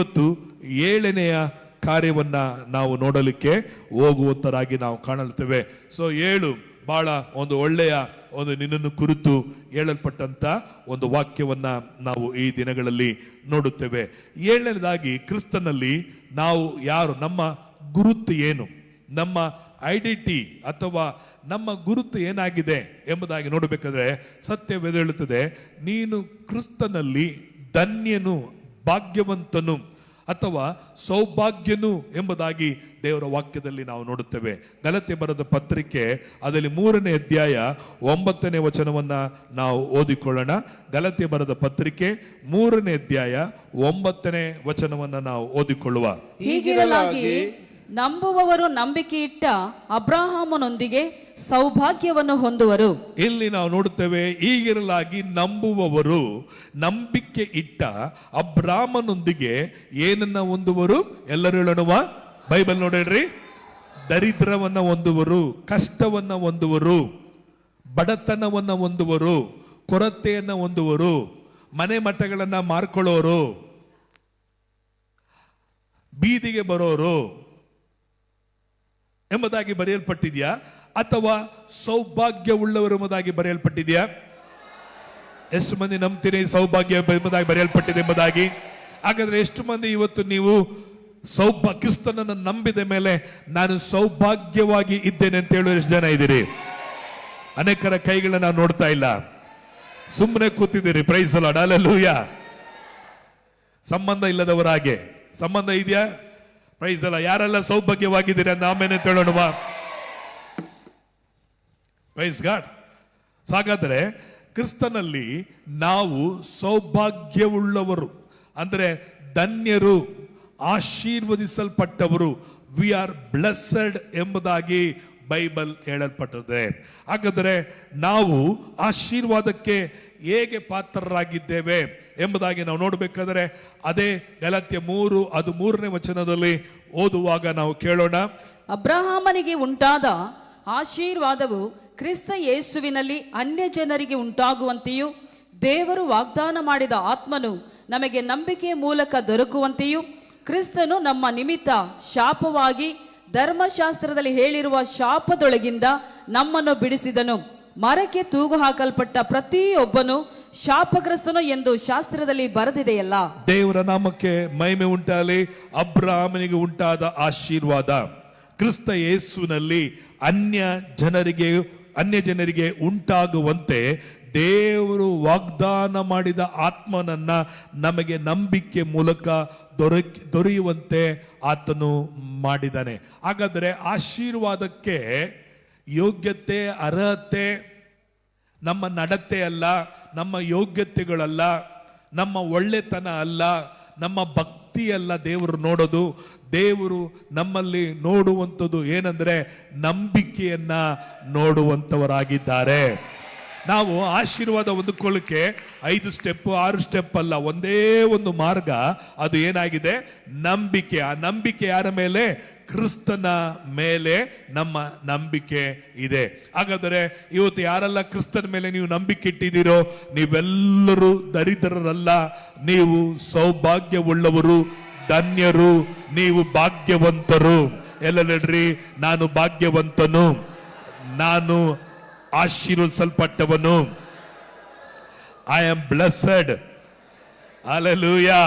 ಇವತ್ತು 7ನೆಯ ಕಾರ್ಯವನ್ನ ನಾವು ನೋಡಲಿಕ್ಕೆ ಹೋಗುವಂತರಾಗಿ ನಾವು ಕಾಣಲ್ತೇವೆ. ಸೊ 7 ಬಹಳ ಒಂದು ಒಳ್ಳೆಯ ಒಂದು ನಿನ್ನನ್ನು ಕುರಿತು ಹೇಳಲ್ಪಟ್ಟಂತ ಒಂದು ವಾಕ್ಯವನ್ನ ನಾವು ಈ ದಿನಗಳಲ್ಲಿ ನೋಡುತ್ತೇವೆ. 7ನೇದಾಗಿ ಕ್ರಿಸ್ತನಲ್ಲಿ ನಾವು ಯಾರು, ನಮ್ಮ ಗುರುತು ಏನು, ನಮ್ಮ ಐಡೆಂಟಿಟಿ ಅಥವಾ ನಮ್ಮ ಗುರುತು ಏನಾಗಿದೆ ಎಂಬುದಾಗಿ ನೋಡಬೇಕಾದ್ರೆ ಸತ್ಯವೇದ ಹೇಳುತ್ತದೆ, ನೀನು ಕ್ರಿಸ್ತನಲ್ಲಿ ಧನ್ಯನು, ಭಾಗ್ಯವಂತನು ಅಥವಾ ಸೌಭಾಗ್ಯನು ಎಂಬುದಾಗಿ ದೇವರ ವಾಕ್ಯದಲ್ಲಿ ನಾವು ನೋಡುತ್ತೇವೆ. ಗಲಾತ್ಯ ಬರೆದ ಪತ್ರಿಕೆ ಅದರಲ್ಲಿ 3ನೇ ಅಧ್ಯಾಯ 9ನೇ ವಚನವನ್ನ ನಾವು ಓದಿಕೊಳ್ಳೋಣ. ಗಲಾತ್ಯ ಬರೆದ ಪತ್ರಿಕೆ 3ನೇ ಅಧ್ಯಾಯ 9ನೇ ವಚನವನ್ನ ನಾವು ಓದಿಕೊಳ್ಳುವ. ಹೀಗಿರಲಾಗಿ ನಂಬುವವರು ನಂಬಿಕೆ ಇಟ್ಟ ಅಬ್ರಹಾಮನೊಂದಿಗೆ ಸೌಭಾಗ್ಯವನ್ನು ಹೊಂದುವರು. ಇಲ್ಲಿ ನಾವು ನೋಡುತ್ತೇವೆ, ಹೀಗಿರಲಾಗಿ ನಂಬುವವರು ನಂಬಿಕೆ ಇಟ್ಟ ಅಬ್ರಾಮನೊಂದಿಗೆ ಏನನ್ನ ಹೊಂದುವರು? ಎಲ್ಲರೂ ಹೇಳೋಣ, ಬೈಬಲ್ ನೋಡ್ರಿ. ದರಿದ್ರವನ್ನ ಹೊಂದುವರು, ಕಷ್ಟವನ್ನ ಹೊಂದುವರು, ಬಡತನವನ್ನ ಹೊಂದುವರು, ಕೊರತೆಯನ್ನ ಹೊಂದುವರು, ಮನೆ ಮಠಗಳನ್ನ ಮಾರ್ಕೊಳ್ಳೋರು, ಬೀದಿಗೆ ಬರೋರು ಎಂಬುದಾಗಿ ಬರೆಯಲ್ಪಟ್ಟಿದ್ಯಾ ಅಥವಾ ಸೌಭಾಗ್ಯವುಳ್ಳವರು ಎಂಬುದಾಗಿ ಬರೆಯಲ್ಪಟ್ಟಿದ್ಯಾ? ಎಷ್ಟು ಮಂದಿ ನಂಬ್ತೀರಿ ಸೌಭಾಗ್ಯ ಎಂಬುದಾಗಿ ಬರೆಯಲ್ಪಟ್ಟಿದೆ ಎಂಬುದಾಗಿ? ಹಾಗಾದ್ರೆ ಎಷ್ಟು ಮಂದಿ ಇವತ್ತು ನೀವು ಕ್ರಿಸ್ತನನ್ನು ನಂಬಿದ ಮೇಲೆ ನಾನು ಸೌಭಾಗ್ಯವಾಗಿ ಇದ್ದೇನೆ ಅಂತ ಹೇಳುವ ಎಷ್ಟು ಜನ ಇದ್ದೀರಿ? ಅನೇಕರ ಕೈಗಳನ್ನ ನಾವು ನೋಡ್ತಾ ಇಲ್ಲ, ಸುಮ್ಮನೆ ಕೂತಿದ್ದೀರಿ. Praise the lord, hallelujah. ಸಂಬಂಧ ಇಲ್ಲದವರ ಹಾಗೆ. ಸಂಬಂಧ ಇದೆಯಾ? Praise the lord. ಯಾರೆಲ್ಲ ಸೌಭಾಗ್ಯವಾಗಿದ್ದೀರಿ ಅಂತ ಆಮೇಲೆ ಹೇಳೋಣ. Praise god. ಹಾಗಾದ್ರೆ ಕ್ರಿಸ್ತನಲ್ಲಿ ನಾವು ಸೌಭಾಗ್ಯವುಳ್ಳವರು ಅಂದ್ರೆ ಧನ್ಯರು, ಆಶೀರ್ವದಿಸಲ್ಪಟ್ಟವರು, ವಿ ಆರ್ ಬ್ಲೆಸ್ಸೆಡ್ ಎಂಬುದಾಗಿ ಬೈಬಲ್ ಹೇಳಲ್ಪಟ್ಟಿದೆ. ಹಾಗಾದರೆ ನಾವು ಆಶೀರ್ವಾದಕ್ಕೆ ಹೇಗೆ ಪಾತ್ರರಾಗಿದ್ದೇವೆ ಎಂಬುದಾಗಿ ನಾವು ನೋಡಬೇಕಾದ್ರೆ ಅದೇ ಗಲಾತ್ಯ 3 ಅದು 3ನೇ ವಚನದಲ್ಲಿ ಓದುವಾಗ ನಾವು ಕೇಳೋಣ. ಅಬ್ರಹಾಮನಿಗೆ ಉಂಟಾದ ಆಶೀರ್ವಾದವು ಕ್ರಿಸ್ತ ಯೇಸುವಿನಲ್ಲಿ ಅನ್ಯ ಜನರಿಗೆ ಉಂಟಾಗುವಂತೆಯೂ ದೇವರು ವಾಗ್ದಾನ ಮಾಡಿದ ಆತ್ಮನು ನಮಗೆ ನಂಬಿಕೆಯ ಮೂಲಕ ದೊರಕುವಂತೆಯೂ ಕ್ರಿಸ್ತನು ನಮ್ಮ ನಿಮಿತ್ತ ಶಾಪವಾಗಿ ಧರ್ಮಶಾಸ್ತ್ರದಲ್ಲಿ ಹೇಳಿರುವ ಶಾಪದೊಳಗಿಂದ ನಮ್ಮನ್ನು ಬಿಡಿಸಿದನು. ಮರಕ್ಕೆ ತೂಗು ಹಾಕಲ್ಪಟ್ಟ ಪ್ರತಿಯೊಬ್ಬನು ಶಾಪಗ್ರಸ್ತನು ಎಂದು ಶಾಸ್ತ್ರದಲ್ಲಿ ಬರೆದಿದೆಯಲ್ಲ. ದೇವರ ನಾಮಕ್ಕೆ ಮಹಿಮೆ ಉಂಟಾಗಲಿ. ಅಬ್ರಹಾಮನಿಗೆ ಉಂಟಾದ ಆಶೀರ್ವಾದ ಕ್ರಿಸ್ತ ಯೇಸುವಿನಲ್ಲಿ ಅನ್ಯ ಜನರಿಗೆ ಉಂಟಾಗುವಂತೆ ದೇವರು ವಾಗ್ದಾನ ಮಾಡಿದ ಆತ್ಮನನ್ನ ನಮಗೆ ನಂಬಿಕೆ ಮೂಲಕ ದೊರೆಯುವಂತೆ ಆತನು ಮಾಡಿದ್ದಾನೆ. ಹಾಗಾದರೆ ಆಶೀರ್ವಾದಕ್ಕೆ ಯೋಗ್ಯತೆ, ಅರ್ಹತೆ ನಮ್ಮ ನಡತೆ ಅಲ್ಲ, ನಮ್ಮ ಯೋಗ್ಯತೆಗಳಲ್ಲ, ನಮ್ಮ ಒಳ್ಳೆತನ ಅಲ್ಲ, ನಮ್ಮ ಭಕ್ತಿ ಅಲ್ಲ ದೇವರು ನೋಡೋದು. ದೇವರು ನಮ್ಮಲ್ಲಿ ನೋಡುವಂಥದ್ದು ಏನಂದ್ರೆ ನಂಬಿಕೆಯನ್ನ ನೋಡುವಂಥವರಾಗಿದ್ದಾರೆ. ನಾವು ಆಶೀರ್ವಾದ ಹೊಂದಿಕೊಳ್ಳಕ್ಕೆ 5 ಸ್ಟೆಪ್ 6 ಸ್ಟೆಪ್ ಅಲ್ಲ, ಒಂದೇ ಒಂದು ಮಾರ್ಗ. ಅದು ಏನಾಗಿದೆ? ನಂಬಿಕೆ. ಆ ನಂಬಿಕೆ ಯಾರ ಮೇಲೆ? ಕ್ರಿಸ್ತನ ಮೇಲೆ ನಮ್ಮ ನಂಬಿಕೆ ಇದೆ. ಹಾಗಾದರೆ ಇವತ್ತು ಯಾರೆಲ್ಲ ಕ್ರಿಸ್ತನ ಮೇಲೆ ನೀವು ನಂಬಿಕೆ ಇಟ್ಟಿದ್ದೀರೋ ನೀವೆಲ್ಲರೂ ದರಿದ್ರರಲ್ಲ, ನೀವು ಸೌಭಾಗ್ಯವುಳ್ಳವರು, ಧನ್ಯರು, ನೀವು ಭಾಗ್ಯವಂತರು. ಎಲ್ಲ ನಡ್ರಿ, ನಾನು ಭಾಗ್ಯವಂತನು, ನಾನು ಆಶೀರ್ವದಿಸಲ್ಪಟ್ಟವನು, ಐ ಆಮ್ ಬ್ಲೆಸ್ಸೆಡ್. ಹಲ್ಲೆಲೂಯಾ.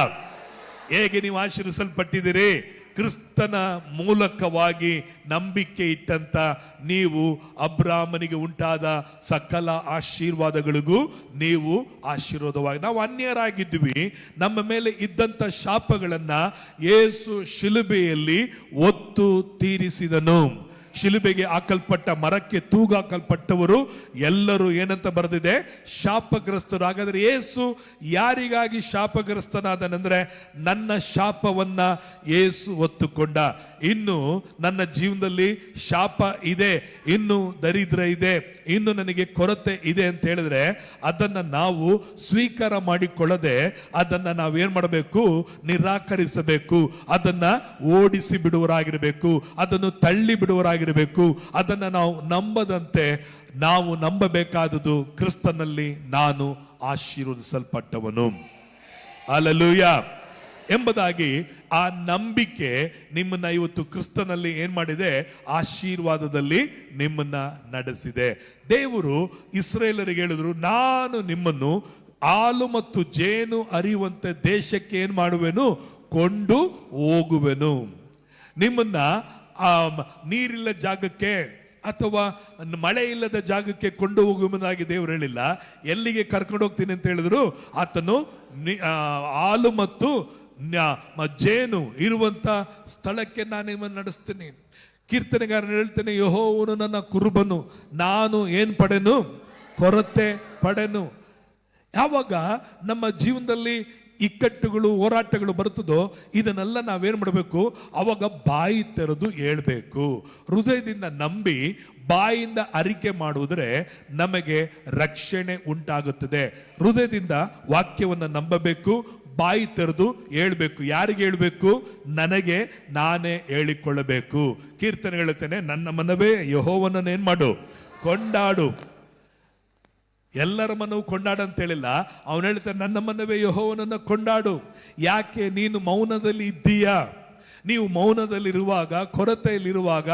ಹೇಗೆ ನೀವು ಆಶೀರ್ವದಿಸಲ್ಪಟ್ಟಿದ್ದೀರಿ? ಕ್ರಿಸ್ತನ ಮೂಲಕವಾಗಿ ನಂಬಿಕೆ ಇಟ್ಟಂತ ನೀವು ಅಬ್ರಾಮನಿಗೆ ಉಂಟಾದ ಸಕಲ ಆಶೀರ್ವಾದಗಳಿಗೂ ನೀವು ಆಶೀರ್ವಾದವಾಗಿ. ನಾವು ಅನ್ಯರಾಗಿದ್ವಿ, ನಮ್ಮ ಮೇಲೆ ಇದ್ದಂತ ಶಾಪಗಳನ್ನ ಯೇಸು ಶಿಲುಬೆಯಲ್ಲಿ ಒತ್ತು ತೀರಿಸಿದನು. ಶಿಲುಬೆಗೆ ಹಾಕಲ್ಪಟ್ಟ, ಮರಕ್ಕೆ ತೂಗಾಕಲ್ಪಟ್ಟವರು ಎಲ್ಲರೂ ಏನಂತ ಬರೆದಿದೆ? ಶಾಪಗ್ರಸ್ತರು. ಹಾಗಾದ್ರೆ ಯೇಸು ಯಾರಿಗಾಗಿ ಶಾಪಗ್ರಸ್ತನಾದನೆಂದ್ರೆ ನನ್ನ ಶಾಪವನ್ನ ಯೇಸು ಹೊತ್ತುಕೊಂಡ. ಇನ್ನು ನನ್ನ ಜೀವನದಲ್ಲಿ ಶಾಪ ಇದೆ, ಇನ್ನು ದರಿದ್ರ ಇದೆ, ಇನ್ನು ನನಗೆ ಕೊರತೆ ಇದೆ ಅಂತ ಹೇಳಿದ್ರೆ ಅದನ್ನ ನಾವು ಸ್ವೀಕಾರ ಮಾಡಿಕೊಳ್ಳದೆ ಅದನ್ನ ನಾವೇನ್ ಮಾಡಬೇಕು? ನಿರಾಕರಿಸಬೇಕು. ಅದನ್ನ ಓಡಿಸಿ ಬಿಡುವರಾಗಿರಬೇಕು, ಅದನ್ನು ತಳ್ಳಿ ಬಿಡುವರಾಗಿರಬೇಕು. ಅದನ್ನ ನಾವು ನಂಬದಂತೆ ನಾವು ನಂಬಬೇಕಾದುದು ಕ್ರಿಸ್ತನಲ್ಲಿ ನಾನು ಆಶೀರ್ವದಿಸಲ್ಪಟ್ಟವನು. ಹಲ್ಲೆಲೂಯಾ. ಎಂಬುದಾಗಿ ಆ ನಂಬಿಕೆ ನಿಮ್ಮನ್ನ ಇವತ್ತು ಕ್ರಿಸ್ತನಲ್ಲಿ ಏನ್ ಮಾಡಿದೆ? ಆಶೀರ್ವಾದದಲ್ಲಿ ನಿಮ್ಮನ್ನ ನಡೆಸಿದೆ. ದೇವರು ಇಸ್ರೇಲರಿಗೆ ಹೇಳಿದ್ರು, ನಾನು ನಿಮ್ಮನ್ನು ಹಾಲು ಮತ್ತು ಜೇನು ಹರಿಯುವಂತೆ ದೇಶಕ್ಕೆ ಏನ್ ಮಾಡುವೆನು? ಕೊಂಡು ಹೋಗುವೆನು. ನಿಮ್ಮನ್ನ ನೀರಿಲ್ಲ ಜಾಗಕ್ಕೆ ಅಥವಾ ಮಳೆ ಇಲ್ಲದ ಜಾಗಕ್ಕೆ ಕೊಂಡು ಹೋಗುವುದಾಗಿ ದೇವರು ಹೇಳಿಲ್ಲ. ಎಲ್ಲಿಗೆ ಕರ್ಕೊಂಡು ಹೋಗ್ತೀನಿ ಅಂತ ಹೇಳಿದ್ರು? ಆತನು ಹಾಲು ಮತ್ತು ಜೇನು ಇರುವಂತ ಸ್ಥಳಕ್ಕೆ ನಾನು ನಿಮ್ಮನ್ನು ನಡೆಸ್ತೀನಿ. ಕೀರ್ತನೆಗಾರನು ಹೇಳ್ತೇನೆ, ಯೆಹೋವನು ನನ್ನ ಕುರುಬನು, ನಾನು ಏನ್ ಪಡೆನು? ಕೊರತೆ ಪಡೆನು. ಯಾವಾಗ ನಮ್ಮ ಜೀವನದಲ್ಲಿ ಇಕ್ಕಟ್ಟುಗಳು, ಹೋರಾಟಗಳು ಬರುತ್ತದೋ ಇದನ್ನೆಲ್ಲ ನಾವೇನ್ ಮಾಡಬೇಕು? ಅವಾಗ ಬಾಯಿ ತೆರೆದು ಹೇಳ್ಬೇಕು. ಹೃದಯದಿಂದ ನಂಬಿ ಬಾಯಿಂದ ಅರಿಕೆ ಮಾಡುವುದ್ರೆ ನಮಗೆ ರಕ್ಷಣೆ ಉಂಟಾಗುತ್ತದೆ. ಹೃದಯದಿಂದ ವಾಕ್ಯವನ್ನು ನಂಬಬೇಕು, ಬಾಯಿ ತೆರೆದು ಹೇಳ್ಬೇಕು. ಯಾರಿಗೆ ಹೇಳ್ಬೇಕು? ನನಗೆ ನಾನೇ ಹೇಳಿಕೊಳ್ಳಬೇಕು. ಕೀರ್ತನೆ ಹೇಳುತ್ತೇನೆ, ನನ್ನ ಮನವೇ ಯೆಹೋವನನ್ನು ಏನ್ ಮಾಡು? ಕೊಂಡಾಡು. ಎಲ್ಲರ ಮನವು ಕೊಂಡಾಡು ಅಂತ ಹೇಳಿಲ್ಲ. ಅವನು ಹೇಳ್ತಾನೆ, ನನ್ನ ಮನವೇ ಯೆಹೋವನನ್ನು ಕೊಂಡಾಡು. ಯಾಕೆ? ನೀನು ಮೌನದಲ್ಲಿ ಇದ್ದೀಯಾ? ನೀವು ಮೌನದಲ್ಲಿರುವಾಗ, ಕೊರತೆಯಲ್ಲಿರುವಾಗ,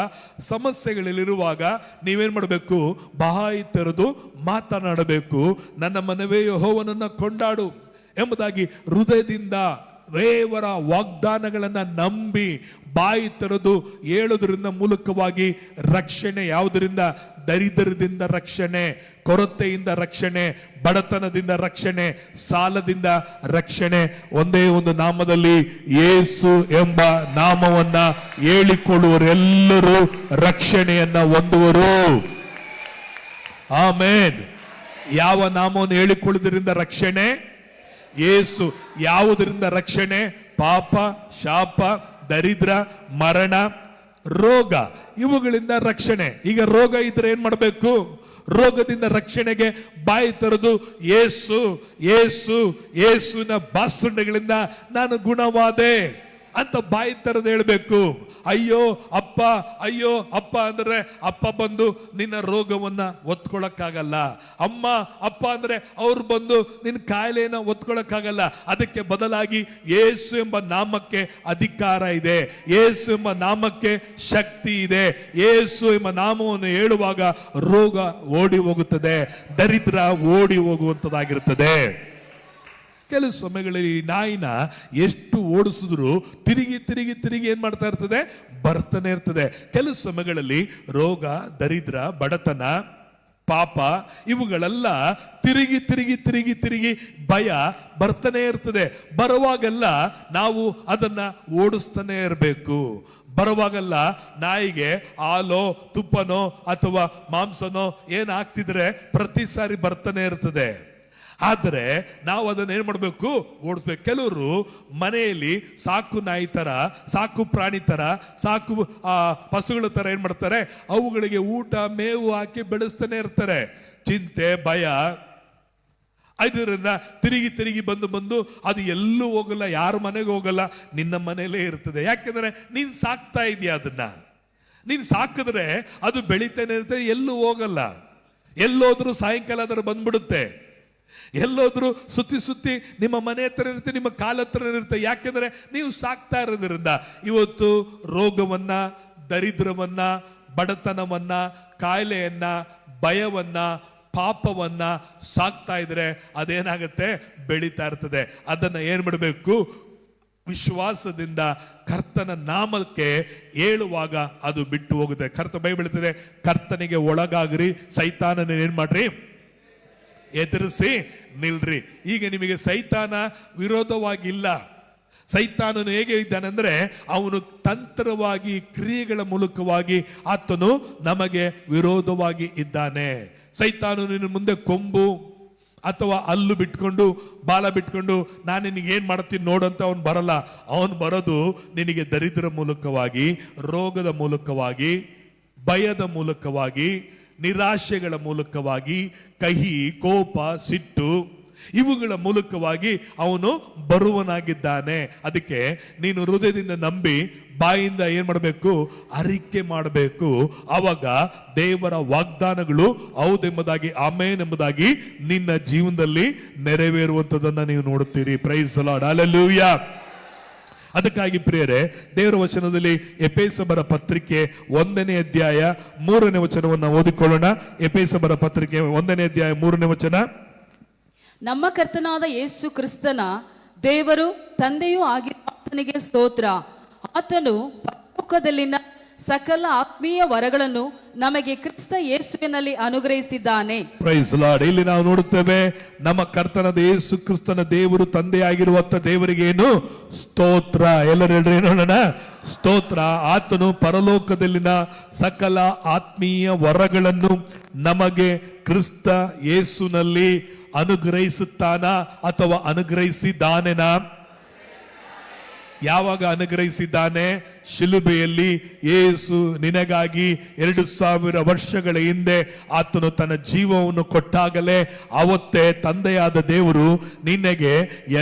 ಸಮಸ್ಯೆಗಳಲ್ಲಿರುವಾಗ ನೀವೇನ್ ಮಾಡಬೇಕು? ಬಾಯಿ ತೆರೆದು ಮಾತನಾಡಬೇಕು. ನನ್ನ ಮನವೇ ಯೆಹೋವನನ್ನು ಕೊಂಡಾಡು ಎಂಬುದಾಗಿ ಹೃದಯದಿಂದ ದೇವರ ವಾಗ್ದಾನಗಳನ್ನ ನಂಬಿ ಬಾಯಿ ತೆರೆದು ಹೇಳೋದ್ರಿಂದ ಮೂಲಕವಾಗಿ ರಕ್ಷಣೆ. ಯಾವುದರಿಂದ? ದರಿದ್ರದಿಂದ ರಕ್ಷಣೆ, ಕೊರತೆಯಿಂದ ರಕ್ಷಣೆ, ಬಡತನದಿಂದ ರಕ್ಷಣೆ, ಸಾಲದಿಂದ ರಕ್ಷಣೆ. ಒಂದೇ ಒಂದು ನಾಮದಲ್ಲಿ, ಯೇಸು ಎಂಬ ನಾಮವನ್ನ ಹೇಳಿಕೊಳ್ಳುವರೆಲ್ಲರೂ ರಕ್ಷಣೆಯನ್ನ ಹೊಂದುವರು. ಆಮೇನ್. ಯಾವ ನಾಮವನ್ನು ಹೇಳಿಕೊಳ್ಳುವುದರಿಂದ ರಕ್ಷಣೆ? ಯೇಸು. ಯಾವುದರಿಂದ ರಕ್ಷಣೆ? ಪಾಪ, ಶಾಪ, ದರಿದ್ರ, ಮರಣ, ರೋಗ, ಇವುಗಳಿಂದ ರಕ್ಷಣೆ. ಈಗ ರೋಗ ಇದ್ರೆ ಏನ್ ಮಾಡಬೇಕು? ರೋಗದಿಂದ ರಕ್ಷಣೆಗೆ ಬಾಯಿ ತೆರೆದು ಯೇಸು ಯೇಸು ಯೇಸುವಿನ ಬಾಸುಂಡೆಗಳಿಂದ ನಾನು ಗುಣವಾದೆ ಅಂತ ಬಾಯಿ ತೆರೆದು ಹೇಳ್ಬೇಕು. ಅಯ್ಯೋ ಅಪ್ಪ, ಅಯ್ಯೋ ಅಪ್ಪ ಅಂದ್ರೆ ಅಪ್ಪ ಬಂದು ನಿನ್ನ ರೋಗವನ್ನ ಒತ್ಕೊಳಕ್ಕಾಗಲ್ಲ. ಅಮ್ಮ ಅಪ್ಪ ಅಂದ್ರೆ ಅವ್ರು ಬಂದು ನಿನ್ನ ಕಾಯಿಲೆನ ಒತ್ಕೊಳಕ್ಕಾಗಲ್ಲ. ಅದಕ್ಕೆ ಬದಲಾಗಿ ಯೇಸು ಎಂಬ ನಾಮಕ್ಕೆ ಅಧಿಕಾರ ಇದೆ, ಯೇಸು ಎಂಬ ನಾಮಕ್ಕೆ ಶಕ್ತಿ ಇದೆ. ಯೇಸು ಎಂಬ ನಾಮವನ್ನು ಹೇಳುವಾಗ ರೋಗ ಓಡಿ ಹೋಗುತ್ತದೆ, ದರಿದ್ರ ಓಡಿ ಹೋಗುವಂತದ್ದಾಗಿರುತ್ತದೆ. ಕೆಲವು ಸಮಯಗಳಲ್ಲಿ ಈ ನಾಯಿನ ಎಷ್ಟು ಓಡಿಸಿದ್ರು ತಿರುಗಿ ತಿರುಗಿ ತಿರುಗಿ ಏನ್ ಮಾಡ್ತಾ ಇರ್ತದೆ? ಬರ್ತಾನೆ ಇರ್ತದೆ. ಕೆಲವು ಸಮಯಗಳಲ್ಲಿ ರೋಗ, ದರಿದ್ರ, ಬಡತನ, ಪಾಪ ಇವುಗಳೆಲ್ಲ ತಿರುಗಿ ತಿರುಗಿ ತಿರುಗಿ ತಿರುಗಿ ಭಯ ಬರ್ತಾನೆ ಇರ್ತದೆ. ಬರುವಾಗೆಲ್ಲ ನಾವು ಅದನ್ನ ಓಡಿಸ್ತಾನೆ ಇರಬೇಕು. ಬರುವಾಗಲ್ಲ ನಾಯಿಗೆ ಹಾಲೋ ತುಪ್ಪನೋ ಅಥವಾ ಮಾಂಸನೋ ಏನ್ ಹಾಕ್ತಿದ್ರೆ ಪ್ರತಿ ಸಾರಿ ಬರ್ತಾನೆ ಇರ್ತದೆ. ಆದರೆ ನಾವು ಅದನ್ನ ಏನ್ ಮಾಡಬೇಕು? ಓಡಿಸ್ಬೇಕು. ಕೆಲವರು ಮನೆಯಲ್ಲಿ ಸಾಕು ನಾಯಿ ತರ, ಸಾಕು ಪ್ರಾಣಿ ತರ, ಸಾಕು ಪಶುಗಳ ತರ ಏನ್ ಮಾಡ್ತಾರೆ? ಅವುಗಳಿಗೆ ಊಟ ಮೇವು ಹಾಕಿ ಬೆಳೆಸ್ತಾನೆ ಇರ್ತಾರೆ. ಚಿಂತೆ, ಭಯ, ಇದರಿಂದ ತಿರುಗಿ ತಿರುಗಿ ಬಂದು ಬಂದು ಅದು ಎಲ್ಲೂ ಹೋಗಲ್ಲ, ಯಾರ ಮನೆಗೆ ಹೋಗಲ್ಲ, ನಿನ್ನ ಮನೆಯಲ್ಲೇ ಇರ್ತದೆ. ಯಾಕೆಂದ್ರೆ ನೀನ್ ಸಾಕ್ತಾ ಇದೀಯ. ಅದನ್ನ ನೀನ್ ಸಾಕಿದ್ರೆ ಅದು ಬೆಳಿತಾನೆ ಇರ್ತದೆ, ಎಲ್ಲೂ ಹೋಗಲ್ಲ. ಎಲ್ಲೋದ್ರೂ ಸಾಯಂಕಾಲ ಅದರ ಬಂದ್ಬಿಡುತ್ತೆ. ಎಲ್ಲೋದ್ರೂ ಸುತ್ತಿ ಸುತ್ತಿ ನಿಮ್ಮ ಮನೆ ಹತ್ರ ಇರುತ್ತೆ, ನಿಮ್ಮ ಕಾಲ ಹತ್ರ ಇರುತ್ತೆ. ಯಾಕೆಂದ್ರೆ ನೀವು ಸಾಕ್ತಾ ಇರೋದ್ರಿಂದ. ಇವತ್ತು ರೋಗವನ್ನ, ದರಿದ್ರವನ್ನ, ಬಡತನವನ್ನ, ಕಾಯಿಲೆಯನ್ನ, ಭಯವನ್ನ, ಪಾಪವನ್ನ ಸಾಕ್ತಾ ಇದ್ರೆ ಅದೇನಾಗುತ್ತೆ? ಬೆಳೀತಾ ಇರ್ತದೆ. ಅದನ್ನ ಏನ್ ಮಾಡಬೇಕು? ವಿಶ್ವಾಸದಿಂದ ಕರ್ತನ ನಾಮಕ್ಕೆ ಹೇಳುವಾಗ ಅದು ಬಿಟ್ಟು ಹೋಗುತ್ತೆ. ಬೈಬಲ್ ಹೇಳ್ತದೆ, ಕರ್ತನಿಗೆ ಒಳಗಾಗ್ರಿ, ಸೈತಾನನ ಏನ್ ಮಾಡ್ರಿ? ಎದುರಿಸಿ ನಿಲ್ರಿ. ಈಗ ನಿಮಗೆ ಸೈತಾನ ವಿರೋಧವಾಗಿಲ್ಲ. ಸೈತಾನನು ಹೇಗೆ ಇದ್ದಾನೆಂದ್ರೆ ಅವನು ತಂತ್ರವಾಗಿ, ಕ್ರಿಯೆಗಳ ಮೂಲಕವಾಗಿ ಆತನು ನಮಗೆ ವಿರೋಧವಾಗಿ ಇದ್ದಾನೆ. ಸೈತಾನನು ನಿನ್ನ ಮುಂದೆ ಕೊಂಬು ಅಥವಾ ಹಲ್ಲು ಬಿಟ್ಕೊಂಡು, ಬಾಲ ಬಿಟ್ಕೊಂಡು ನಾನು ನಿನಗೆ ಏನ್ ಮಾಡ್ತೀನಿ ನೋಡಂತ ಅವನು ಬರಲ್ಲ. ಅವನು ಬರೋದು ನಿನಗೆ ದರಿದ್ರ ಮೂಲಕವಾಗಿ, ರೋಗದ ಮೂಲಕವಾಗಿ, ಭಯದ ಮೂಲಕವಾಗಿ, ನಿರಾಶೆಗಳ ಮೂಲಕವಾಗಿ, ಕಹಿ, ಕೋಪ, ಸಿಟ್ಟು ಇವುಗಳ ಮೂಲಕವಾಗಿ ಅವನು ಬರುವನಾಗಿದ್ದಾನೆ. ಅದಕ್ಕೆ ನೀನು ಹೃದಯದಿಂದ ನಂಬಿ ಬಾಯಿಂದ ಏನ್ ಮಾಡಬೇಕು? ಅರಿಕೆ ಮಾಡಬೇಕು. ಆವಾಗ ದೇವರ ವಾಗ್ದಾನಗಳು ಹೌದೆಂಬುದಾಗಿ, ಆಮೇನ್ ಎಂಬುದಾಗಿ ನಿನ್ನ ಜೀವನದಲ್ಲಿ ನೆರವೇರುವಂತದನ್ನ ನೀವು ನೋಡುತ್ತೀರಿ. Praise the lord. ಹಲ್ಲೆಲೂಯಾ. ಅದಕ್ಕಾಗಿ ಪ್ರಿಯರೇ, ದೇವರ ವಚನದಲ್ಲಿ ಎಫೆಸಬರ ಪತ್ರಿಕೆ 1ನೇ ಅಧ್ಯಾಯ 3ನೇ ವಚನವನ್ನು ಓದಿಕೊಳ್ಳೋಣ. ಎಫೆಸಬರ ಪತ್ರಿಕೆ 1ನೇ ಅಧ್ಯಾಯ 3ನೇ ವಚನ. ನಮ್ಮ ಕರ್ತನಾದ ಯೇಸು ಕ್ರಿಸ್ತನ ದೇವರು ತಂದೆಯೂ ಆಗಿರುವ ಆತನಿಗೆ ಸ್ತೋತ್ರ. ಆತನು ಪರಲೋಕದಲ್ಲಿನ ಸಕಲ ಆತ್ಮೀಯ ವರಗಳನ್ನು ನಮಗೆ ಕ್ರಿಸ್ತ ಯೇಸುವಿನಲ್ಲಿ ಅನುಗ್ರಹಿಸಿದ್ದಾನೆ. Price lord. ಇಲ್ಲಿ ನಾವು ನೋಡುತ್ತೇವೆ, ನಮ್ಮ ಕರ್ತನಾದ ಯೇಸು ಕ್ರಿಸ್ತನ ದೇವರು ತಂದೆಯಾಗಿರುವಂತ ದೇವರಿಗೆ ಏನು ಸ್ತೋತ್ರ. ಎಲ್ಲರೂ ಹೇಳ್ರಿ ನೋಡೋಣ, ಸ್ತೋತ್ರ. ಆತನು ಪರಲೋಕದಲ್ಲಿನ ಸಕಲ ಆತ್ಮೀಯ ವರಗಳನ್ನು ನಮಗೆ ಕ್ರಿಸ್ತ ಯೇಸುನಲ್ಲಿ ಅನುಗ್ರಹಿಸುತ್ತಾನ ಅಥವಾ ಅನುಗ್ರಹಿಸಿದ್ದಾನೆನಾ? ಯಾವಾಗ ಅನುಗ್ರಹಿಸಿದ್ದಾನೆ? ಶಿಲುಬೆಯಲ್ಲಿ ಯೇಸು ನಿನಗಾಗಿ 2000 ವರ್ಷಗಳ ಹಿಂದೆ ಆತನು ತನ್ನ ಜೀವವನ್ನು ಕೊಟ್ಟಾಗಲೇ ಅವತ್ತೇ ತಂದೆಯಾದ ದೇವರು ನಿನಗೆ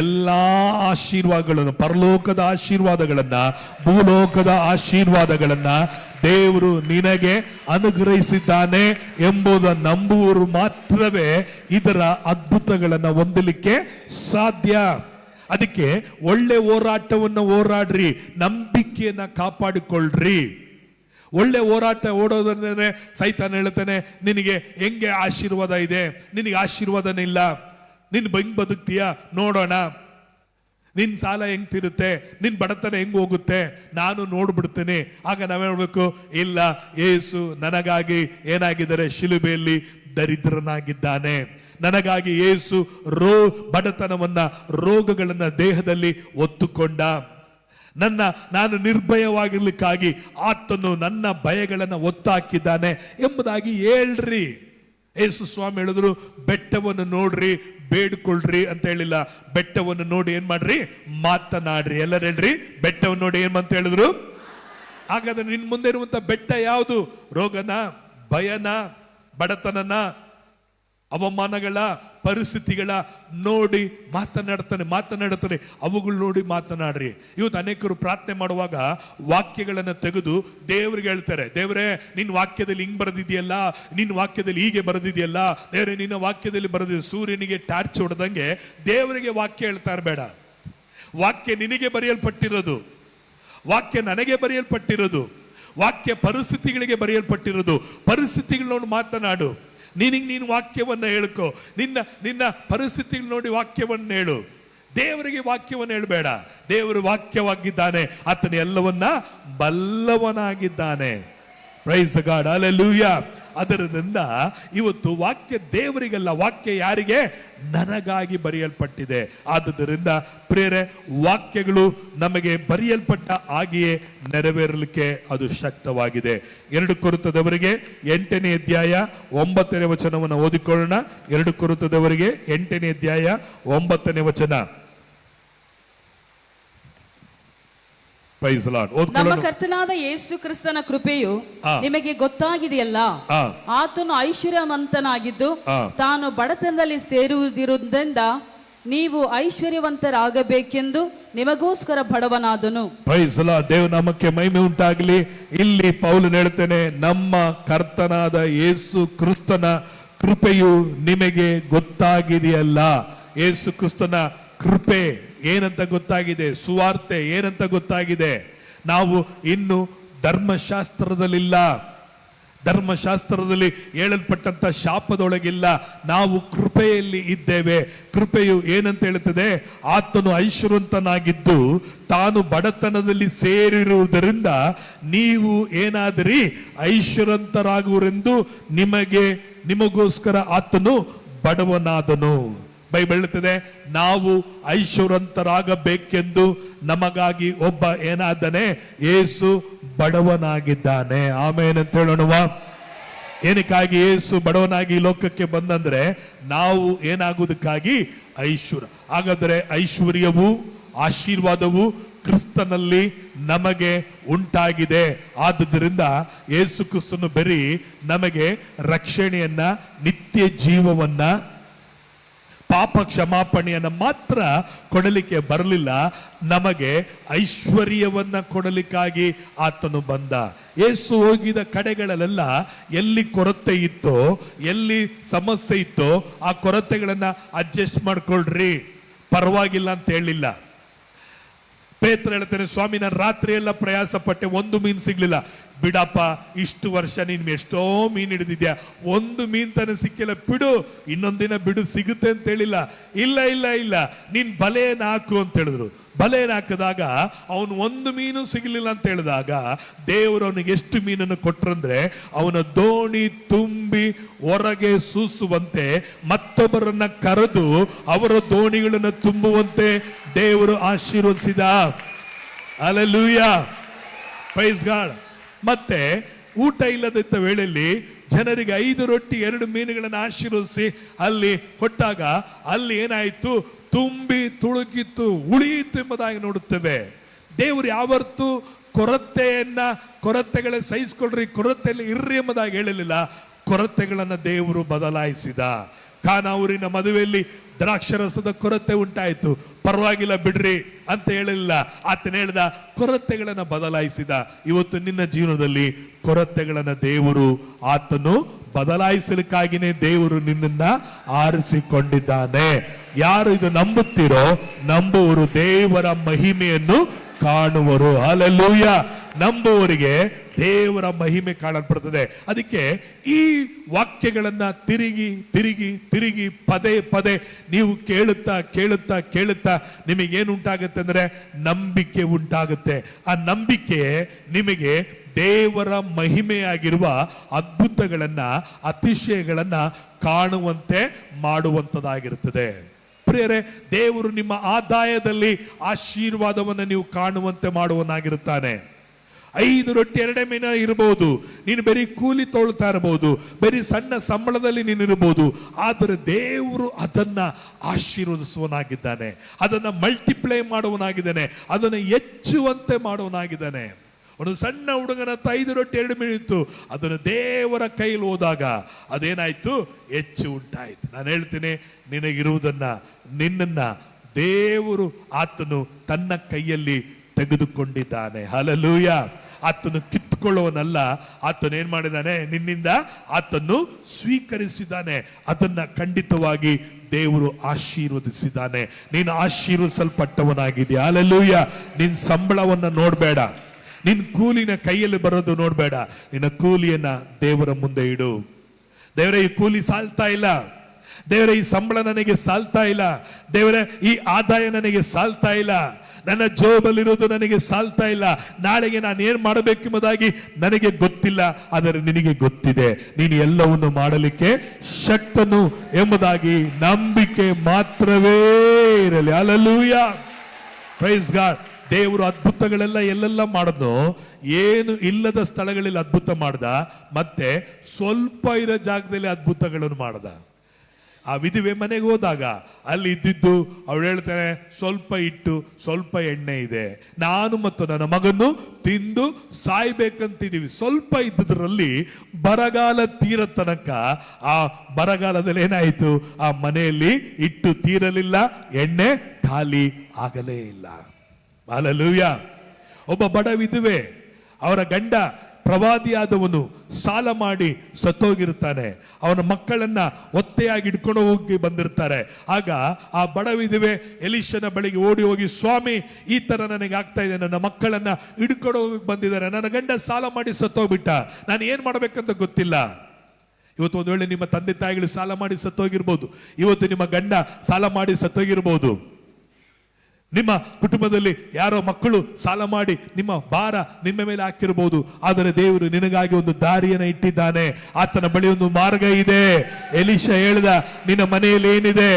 ಎಲ್ಲಾ ಆಶೀರ್ವಾದಗಳನ್ನು, ಪರಲೋಕದ ಆಶೀರ್ವಾದಗಳನ್ನ, ಭೂಲೋಕದ ಆಶೀರ್ವಾದಗಳನ್ನ ದೇವರು ನಿನಗೆ ಅನುಗ್ರಹಿಸಿದ್ದಾನೆ ಎಂಬುದನ್ನು ನಂಬುವರು ಮಾತ್ರವೇ ಇದರ ಅದ್ಭುತಗಳನ್ನು ಹೊಂದಲಿಕ್ಕೆ ಸಾಧ್ಯ. ಅದಕ್ಕೆ ಒಳ್ಳೆ ಹೋರಾಟವನ್ನು ಹೋರಾಡ್ರಿ, ನಂಬಿಕೆಯನ್ನ ಕಾಪಾಡಿಕೊಳ್ಳ್ರಿ. ಒಳ್ಳೆ ಹೋರಾಟ ಓಡೋದಂದ್ರೆ ಸೈತಾನ ಹೇಳ್ತಾನೆ, ನಿನಗೆ ಹೆಂಗೆ ಆಶೀರ್ವಾದ ಇದೆ, ನಿನಗೆ ಆಶೀರ್ವಾದನೇ ಇಲ್ಲ, ನಿನ್ ಹೆಂಗ್ ಬದುಕ್ತೀಯ ನೋಡೋಣ, ನಿನ್ ಸಾಲ ಹೆಂಗ್ ತಿರುತ್ತೆ, ನಿನ್ ಬಡತನ ಹೆಂಗ್ ಹೋಗುತ್ತೆ, ನಾನು ನೋಡ್ಬಿಡ್ತೇನೆ. ಆಗ ನಾವ್ ಹೇಳ್ಬೇಕು, ಇಲ್ಲ, ಯೇಸು ನನಗಾಗಿ ಏನಾಗಿದ್ದಾರೆ? ಶಿಲುಬೆಯಲ್ಲಿ ದರಿದ್ರನಾಗಿದ್ದಾನೆ. ನನಗಾಗಿ ಯೇಸು ಬಡತನವನ್ನ, ರೋಗಗಳನ್ನ ದೇಹದಲ್ಲಿ ಒತ್ತುಕೊಂಡ. ನಾನು ನಿರ್ಭಯವಾಗಿರ್ಲಿಕ್ಕಾಗಿ ಆತನು ನನ್ನ ಭಯಗಳನ್ನ ಒತ್ತಾಕಿದ್ದಾನೆ ಎಂಬುದಾಗಿ ಹೇಳ್ರಿ. ಯೇಸು ಸ್ವಾಮಿ ಹೇಳಿದ್ರು, ಬೆಟ್ಟವನ್ನು ನೋಡ್ರಿ, ಬೇಡ್ಕೊಳ್ರಿ ಅಂತ ಹೇಳಿಲ್ಲ. ಬೆಟ್ಟವನ್ನು ನೋಡಿ ಏನ್ ಮಾಡ್ರಿ? ಮಾತನಾಡ್ರಿ. ಎಲ್ಲರೂ ಹೇಳ್ರಿ, ಬೆಟ್ಟವನ್ನು ನೋಡಿ ಏನ್ ಅಂತ ಹೇಳಿದ್ರು? ಹಾಗಾದ್ರೆ ನಿನ್ ಮುಂದೆ ಇರುವಂತ ಬೆಟ್ಟ ಯಾವುದು? ರೋಗನ, ಭಯನ, ಬಡತನನ, ಅವಮಾನಗಳ, ಪರಿಸ್ಥಿತಿಗಳ ನೋಡಿ ಮಾತನಾಡ್ತಾನೆ. ಅವುಗಳು ನೋಡಿ ಮಾತನಾಡ್ರಿ. ಇವತ್ತು ಅನೇಕರು ಪ್ರಾರ್ಥನೆ ಮಾಡುವಾಗ ವಾಕ್ಯಗಳನ್ನು ತೆಗೆದು ದೇವರಿಗೆ ಹೇಳ್ತಾರೆ, ದೇವರೇ ನಿನ್ನ ವಾಕ್ಯದಲ್ಲಿ ಹಿಂಗ್ ಬರೆದಿದೆಯಲ್ಲ, ನಿನ್ನ ವಾಕ್ಯದಲ್ಲಿ ಹೀಗೆ ಬರೆದಿದೆಯಲ್ಲ, ದೇವರೇ ನಿನ್ನ ವಾಕ್ಯದಲ್ಲಿ ಬರೆದಿದೆ. ಸೂರ್ಯನಿಗೆ ಟಾರ್ಚ್ ಹೊಡೆದಂಗೆ ದೇವರಿಗೆ ವಾಕ್ಯ ಹೇಳ್ತಾ ಇರಬೇಡ. ವಾಕ್ಯ ನಿನಗೆ ಬರೆಯಲ್ಪಟ್ಟಿರೋದು, ವಾಕ್ಯ ನನಗೆ ಬರೆಯಲ್ಪಟ್ಟಿರೋದು, ವಾಕ್ಯ ಪರಿಸ್ಥಿತಿಗಳಿಗೆ ಬರೆಯಲ್ಪಟ್ಟಿರೋದು. ಪರಿಸ್ಥಿತಿಗಳನ್ನ ಮಾತನಾಡು. ನೀನು ವಾಕ್ಯವನ್ನ ಹೇಳ್ಕೊ. ನಿನ್ನ ಪರಿಸ್ಥಿತಿ ನೋಡಿ ವಾಕ್ಯವನ್ನ ಹೇಳು. ದೇವರಿಗೆ ವಾಕ್ಯವನ್ನ ಹೇಳಬೇಡ. ದೇವರು ವಾಕ್ಯವಾಗಿದ್ದಾನೆ, ಆತನ ಎಲ್ಲವನ್ನ ಬಲ್ಲವನಾಗಿದ್ದಾನೆ. Price God, hallelujah. ಅದರಿಂದ ಇವತ್ತು ವಾಕ್ಯ ದೇವರಿಗಲ್ಲ, ವಾಕ್ಯ ಯಾರಿಗೆ? ನನಗಾಗಿ ಬರೆಯಲ್ಪಟ್ಟಿದೆ. ಆದುದರಿಂದ ಪ್ರೇರೆ, ವಾಕ್ಯಗಳು ನಮಗೆ ಬರೆಯಲ್ಪಟ್ಟ ಹಾಗೆಯೇ ನೆರವೇರಲಿಕ್ಕೆ ಅದು ಶಕ್ತವಾಗಿದೆ. 2 ಕೊರಿಂಥದವರಿಗೆ 8ನೇ ಅಧ್ಯಾಯ 9ನೇ ವಚನವನ್ನು ಓದಿಕೊಳ್ಳೋಣ. 2 ಕೊರಿಂಥದವರಿಗೆ 8ನೇ ಅಧ್ಯಾಯ 9ನೇ ವಚನ. ನಮ್ಮ ಕರ್ತನಾದ ಯೇಸು ಕ್ರಿಸ್ತನ ಕೃಪೆಯು ನಿಮಗೆ ಗೊತ್ತಾಗಿದೆಯಲ್ಲ. ಆತನು ಐಶ್ವರ್ಯವಂತನಾಗಿದ್ದು ತಾನು ಬಡತನದಲ್ಲಿ ಸೇರುವುದಿರುವುದರಿಂದ ನೀವು ಐಶ್ವರ್ಯವಂತರಾಗಬೇಕೆಂದು ನಿಮಗೋಸ್ಕರ ಬಡವನಾದನು. ದೇವನಾಮಕ್ಕೆ ಮಹಿಮೆ ಉಂಟಾಗಲಿ. ಇಲ್ಲಿ ಪೌಲನು ಹೇಳ್ತೇನೆ, ನಮ್ಮ ಕರ್ತನಾದ ಯೇಸು ಕ್ರಿಸ್ತನ ಕೃಪೆಯು ನಿಮಗೆ ಗೊತ್ತಾಗಿದೆಯಲ್ಲ. ಯೇಸು ಕ್ರಿಸ್ತನ ಕೃಪೆ ಏನಂತ ಗೊತ್ತಾಗಿದೆ, ಸುವಾರ್ತೆ ಏನಂತ ಗೊತ್ತಾಗಿದೆ. ನಾವು ಇನ್ನು ಧರ್ಮಶಾಸ್ತ್ರದಲ್ಲಿಲ್ಲ, ಧರ್ಮಶಾಸ್ತ್ರದಲ್ಲಿ ಹೇಳಲ್ಪಟ್ಟಂತ ಶಾಪದೊಳಗಿಲ್ಲ, ನಾವು ಕೃಪೆಯಲ್ಲಿ ಇದ್ದೇವೆ. ಕೃಪೆಯು ಏನಂತ ಹೇಳುತ್ತದೆ? ಆತನು ಐಶ್ವರ್ಯವಂತನಾಗಿದ್ದು ತಾನು ಬಡತನದಲ್ಲಿ ಸೇರಿರುವುದರಿಂದ ನೀವು ಏನಾದ್ರಿ ಐಶ್ವರ್ಯವಂತರಾಗುವರೆಂದು ನಿಮಗೋಸ್ಕರ ಆತನು ಬಡವನಾದನು. ಬೈಬಲ್ ಹೇಳುತ್ತದೆ, ನಾವು ಐಶ್ವರ್ಯವಂತರಾಗಬೇಕೆಂದು ನಮಗಾಗಿ ಒಬ್ಬ ಏನಾದನೆ? ಯೇಸು ಬಡವನಾಗಿದ್ದಾನೆ. ಆಮೇನ್ ಅಂತ ಹೇಳೋಣವಾ? ಏನಕ್ಕಾಗಿ ಯೇಸು ಬಡವನಾಗಿ ಲೋಕಕ್ಕೆ ಬಂದಂದ್ರೆ ನಾವು ಏನಾಗುವುದಕ್ಕಾಗಿ? ಐಶ್ವರ್ಯ. ಹಾಗಾದ್ರೆ ಐಶ್ವರ್ಯವು ಆಶೀರ್ವಾದವು ಕ್ರಿಸ್ತನಲ್ಲಿ ನಮಗೆ ಉಂಟಾಗಿದೆ. ಆದುದರಿಂದ ಯೇಸು ಕ್ರಿಸ್ತನು ಬರೀ ನಮಗೆ ರಕ್ಷಣೆಯನ್ನ, ನಿತ್ಯ ಜೀವವನ್ನ, ಪಾಪ ಕ್ಷಮಾಪಣೆಯನ್ನು ಮಾತ್ರ ಕೊಡಲಿಕ್ಕೆ ಬರಲಿಲ್ಲ, ನಮಗೆ ಐಶ್ವರ್ಯವನ್ನ ಕೊಡಲಿಕ್ಕಾಗಿ ಆತನು ಬಂದ. ಯೇಸು ಹೋಗಿದ ಕಡೆಗಳಲ್ಲೆಲ್ಲ ಎಲ್ಲಿ ಕೊರತೆ ಇತ್ತೋ, ಎಲ್ಲಿ ಸಮಸ್ಯೆ ಇತ್ತೋ ಆ ಕೊರತೆಗಳನ್ನ ಅಡ್ಜಸ್ಟ್ ಮಾಡ್ಕೊಳ್ರಿ, ಪರವಾಗಿಲ್ಲ ಅಂತ ಹೇಳಿಲ್ಲ. ಪೇತ್ರ ಹೇಳ್ತಾನೆ, ಸ್ವಾಮಿ ನಾನು ರಾತ್ರಿ ಎಲ್ಲ ಪ್ರಯಾಸ ಪಟ್ಟೆ, ಒಂದು ಮೀನು ಸಿಗ್ಲಿಲ್ಲ. ಬಿಡಪ್ಪ, ಇಷ್ಟು ವರ್ಷ ನೀನ್ ಎಷ್ಟೋ ಮೀನ್ ಹಿಡಿದಿದ್ಯಾ, ಒಂದು ಮೀನ್ ತಾನೆ ಸಿಕ್ಕಿಲ್ಲ, ಬಿಡು, ಇನ್ನೊಂದಿನ ಬಿಡು, ಸಿಗುತ್ತೆ ಅಂತ ಹೇಳಿಲ್ಲ. ಇಲ್ಲ ಇಲ್ಲ ಇಲ್ಲ, ನೀನ್ ಬಲೆಯನ್ನು ಹಾಕು ಅಂತ ಹೇಳಿದ್ರು. ಬಲೆಯನ್ನು ಹಾಕಿದಾಗ ಅವನು ಒಂದು ಮೀನು ಸಿಗಲಿಲ್ಲ ಅಂತ ಹೇಳಿದಾಗ ದೇವರು ಅವನಿಗೆ ಎಷ್ಟು ಮೀನನ್ನು ಕೊಟ್ರಂದ್ರೆ, ಅವನ ದೋಣಿ ತುಂಬಿ ಹೊರಗೆ ಸೂಸುವಂತೆ ಮತ್ತೊಬ್ಬರನ್ನ ಕರೆದು ಅವರ ದೋಣಿಗಳನ್ನು ತುಂಬುವಂತೆ ದೇವರು ಆಶೀರ್ವದಿಸಿದ. Hallelujah, praise God. ಮತ್ತೆ ಊಟ ಇಲ್ಲದಿದ್ದ ವೇಳೆಯಲ್ಲಿ ಜನರಿಗೆ 5 ರೊಟ್ಟಿ 2 ಮೀನುಗಳನ್ನು ಆಶೀರ್ವದಿಸಿ ಅಲ್ಲಿ ಕೊಟ್ಟಾಗ ಅಲ್ಲಿ ಏನಾಯಿತು, ತುಂಬಿ ತುಳುಕಿತ್ತು, ಉಳಿಯಿತು ಎಂಬುದಾಗಿ ನೋಡುತ್ತೇವೆ. ದೇವರು ಯಾವತ್ತೂ ಕೊರತೆಗಳ ಸಹಿಸಿಕೊಳ್ಳ್ರಿ, ಕೊರತೆಯಲ್ಲಿ ಇರ್ರಿ ಎಂಬುದಾಗಿ ಹೇಳಲಿಲ್ಲ. ಕೊರತೆಗಳನ್ನು ದೇವರು ಬದಲಾಯಿಸಿದ. ಖಾನಾವೂರಿನ ಮದುವೆಯಲ್ಲಿ ದ್ರಾಕ್ಷರಸದ ಕೊರತೆ ಉಂಟಾಯಿತು, ಪರವಾಗಿಲ್ಲ ಬಿಡ್ರಿ ಅಂತ ಹೇಳಲಿಲ್ಲ. ಆತನ ಹೇಳ್ದ, ಕೊರತೆಗಳನ್ನು ಬದಲಾಯಿಸಿದ. ಇವತ್ತು ನಿನ್ನ ಜೀವನದಲ್ಲಿ ಕೊರತೆಗಳನ್ನು ದೇವರು ಆತನು ಬದಲಾಯಿಸಲಿಕ್ಕಾಗಿನೇ ದೇವರು ನಿನ್ನನ್ನ ಆರಿಸಿಕೊಂಡಿದ್ದಾನೆ. ಯಾರು ಇದು ನಂಬುತ್ತೀರೋ ನಂಬುವರು ದೇವರ ಮಹಿಮೆಯನ್ನು ಕಾಣುವರು. ಹಲ್ಲೆಲೂಯಾ. ನಂಬುವವರಿಗೆ ದೇವರ ಮಹಿಮೆ ಕಾಣಲ್ಪಡುತ್ತದೆ. ಅದಕ್ಕೆ ಈ ವಾಕ್ಯಗಳನ್ನ ತಿರುಗಿ ತಿರುಗಿ ತಿರುಗಿ ಪದೇ ಪದೇ ನೀವು ಕೇಳುತ್ತಾ ಕೇಳುತ್ತಾ ಕೇಳುತ್ತಾ ನಿಮಗೇನುಂಟಾಗುತ್ತೆ ಅಂದ್ರೆ ನಂಬಿಕೆ ಉಂಟಾಗುತ್ತೆ. ಆ ನಂಬಿಕೆ ನಿಮಗೆ ದೇವರ ಮಹಿಮೆಯಾಗಿರುವ ಅದ್ಭುತಗಳನ್ನ, ಅತಿಶಯಗಳನ್ನ ಕಾಣುವಂತೆ ಮಾಡುವಂತದಾಗಿರುತ್ತದೆ. ಪ್ರಿಯರೇ, ದೇವರು ನಿಮ್ಮ ಆದಾಯದಲ್ಲಿ ಆಶೀರ್ವಾದವನ್ನು ನೀವು ಕಾಣುವಂತೆ ಮಾಡುವನಾಗಿರುತ್ತಾನೆ. 5 ರೊಟ್ಟಿ 2 ಮೀನು ಇರಬಹುದು, ನೀನು ಬರೀ ಕೂಲಿ ತೊಳ್ತಾ ಇರಬಹುದು, ಬರೀ ಸಣ್ಣ ಸಂಬಳದಲ್ಲಿ ನೀನು ಇರಬಹುದು, ಆದರೆ ದೇವರು ಅದನ್ನ ಆಶೀರ್ವದಿಸುವನಾಗಿದ್ದಾನೆ, ಅದನ್ನ ಮಲ್ಟಿಪ್ಲೈ ಮಾಡುವನಾಗಿದ್ದಾನೆ, ಅದನ್ನು ಹೆಚ್ಚುವಂತೆ ಮಾಡುವನಾಗಿದ್ದಾನೆ. ಒಂದು ಸಣ್ಣ ಹುಡುಗನ 5 ರೊಟ್ಟಿ 2 ಮೀನು ಇತ್ತು, ಅದನ್ನು ದೇವರ ಕೈಲಿ ಹೋದಾಗ ಅದೇನಾಯ್ತು, ಹೆಚ್ಚು ಉಂಟಾಯ್ತು. ನಾನು ಹೇಳ್ತೀನಿ, ನಿನಗಿರುವುದನ್ನ, ನಿನ್ನನ್ನ ದೇವರು ಆತನು ತನ್ನ ಕೈಯಲ್ಲಿ ತೆಗೆದುಕೊಂಡಿದ್ದಾನೆ. ಹಲ್ಲೆಲೂಯಾ. ಆತನು ಕಿತ್ತುಕೊಳ್ಳುವನಲ್ಲ, ಆತನು ಏನ್ ಮಾಡಿದ್ದಾನೆ, ನಿನ್ನಿಂದ ಆತನು ಸ್ವೀಕರಿಸಿದ್ದಾನೆ. ಅದನ್ನ ಖಂಡಿತವಾಗಿ ದೇವರು ಆಶೀರ್ವದಿಸಿದ್ದಾನೆ. ನೀನು ಆಶೀರ್ವದಿಸಲ್ಪಟ್ಟವನಾಗಿದೆಯಾ. ಹಲ್ಲೆಲೂಯಾ. ನಿನ್ನ ಸಂಬಳವನ್ನ ನೋಡಬೇಡ, ನಿನ್ನ ಕೂಲಿನ ಕೈಯಲ್ಲಿ ಬರೋದು ನೋಡಬೇಡ, ನಿನ್ನ ಕೂಲಿಯನ್ನ ದೇವರ ಮುಂದೆ ಇಡು. ದೇವರೇ, ಈ ಕೂಲಿ ಸಾಲ್ತಾ ಇಲ್ಲ, ದೇವರೇ ಈ ಸಂಬಳ ನನಗೆ ಸಾಲ್ತಾ ಇಲ್ಲ, ದೇವರೇ ಈ ಆದಾಯ ನನಗೆ ಸಾಲ್ತಾ ಇಲ್ಲ, ನನ್ನ ಜೋಬಲ್ಲಿರೋದು ನನಗೆ ಸಾಲ್ತಾ ಇಲ್ಲ, ನಾಳೆಗೆ ನಾನು ಏನ್ ಮಾಡಬೇಕೆಂಬುದಾಗಿ ನನಗೆ ಗೊತ್ತಿಲ್ಲ, ಆದರೆ ನಿನಗೆ ಗೊತ್ತಿದೆ, ನೀನು ಎಲ್ಲವನ್ನು ಮಾಡಲಿಕ್ಕೆ ಶಕ್ತನು ಎಂಬುದಾಗಿ ನಂಬಿಕೆ ಮಾತ್ರವೇ ಇರಲಿ. Hallelujah, praise God. ದೇವರು ಅದ್ಭುತಗಳೆಲ್ಲ ಎಲ್ಲೆಲ್ಲ ಮಾಡಿದ್ನೋ, ಏನು ಇಲ್ಲದ ಸ್ಥಳಗಳಲ್ಲಿ ಅದ್ಭುತ ಮಾಡ್ದ, ಮತ್ತೆ ಸ್ವಲ್ಪ ಇರೋ ಜಾಗದಲ್ಲಿ ಅದ್ಭುತಗಳನ್ನು ಮಾಡ್ದ. ಆ ವಿಧವೆ ಮನೆಗೆ ಹೋದಾಗ ಅಲ್ಲಿ ಇದ್ದಿದ್ದು, ಅವಳು ಹೇಳ್ತಾನೆ, ಸ್ವಲ್ಪ ಹಿಟ್ಟು ಸ್ವಲ್ಪ ಎಣ್ಣೆ ಇದೆ, ನಾನು ಮತ್ತು ನನ್ನ ಮಗನು ತಿಂದು ಸಾಯ್ಬೇಕಂತಿದೀವಿ. ಸ್ವಲ್ಪ ಇದ್ದುದರಲ್ಲಿ ಬರಗಾಲ ತೀರ ತನಕ, ಆ ಬರಗಾಲದಲ್ಲಿ ಏನಾಯಿತು, ಆ ಮನೆಯಲ್ಲಿ ಹಿಟ್ಟು ತೀರಲಿಲ್ಲ, ಎಣ್ಣೆ ಖಾಲಿ ಆಗಲೇ ಇಲ್ಲ. ಹಲ್ಲೆಲೂಯಾ. ಒಬ್ಬ ಬಡ ವಿಧವೆ, ಅವರ ಗಂಡ ಪ್ರವಾದಿಯಾದವನು ಸಾಲ ಮಾಡಿ ಸತ್ತೋಗಿರ್ತಾನೆ, ಅವನ ಮಕ್ಕಳನ್ನ ಒತ್ತೆಯಾಗಿ ಹಿಡ್ಕೊಂಡು ಹೋಗಿ ಬಂದಿರ್ತಾರೆ. ಆಗ ಆ ಬಡ ವಿಧವೆ ಎಲೀಷನ ಬಳಿಗೆ ಓಡಿ ಹೋಗಿ, ಸ್ವಾಮಿ, ಈ ತರ ನನಗೆ ಆಗ್ತಾ ಇದೆ, ನನ್ನ ಮಕ್ಕಳನ್ನ ಹಿಡ್ಕೊಂಡು ಹೋಗಿ ಬಂದಿದ್ದಾರೆ, ನನ್ನ ಗಂಡ ಸಾಲ ಮಾಡಿ ಸತ್ತೋಗ್ಬಿಟ್ಟ, ನಾನು ಏನ್ ಮಾಡ್ಬೇಕಂತ ಗೊತ್ತಿಲ್ಲ. ಇವತ್ತು ಒಂದು ವೇಳೆ ನಿಮ್ಮ ತಂದೆ ತಾಯಿಗಳು ಸಾಲ ಮಾಡಿ ಸತ್ತೋಗಿರ್ಬೋದು, ಇವತ್ತು ನಿಮ್ಮ ಗಂಡ ಸಾಲ ಮಾಡಿ ಸತ್ತೋಗಿರ್ಬೋದು, ನಿಮ್ಮ ಕುಟುಂಬದಲ್ಲಿ ಯಾರೋ ಮಕ್ಕಳು ಸಾಲ ಮಾಡಿ ನಿಮ್ಮ ಭಾರ ನಿಮ್ಮ ಮೇಲೆ ಹಾಕಿರಬಹುದು. ಆದರೆ ದೇವರು ನಿನಗಾಗಿ ಒಂದು ದಾರಿಯನ್ನು ಇಟ್ಟಿದ್ದಾನೆ, ಆತನ ಬಳಿ ಒಂದು ಮಾರ್ಗ ಇದೆ. ಎಲೀಷ ಹೇಳ್ದ, ನಿನ್ನ ಮನೆಯಲ್ಲಿ ಏನಿದೆ?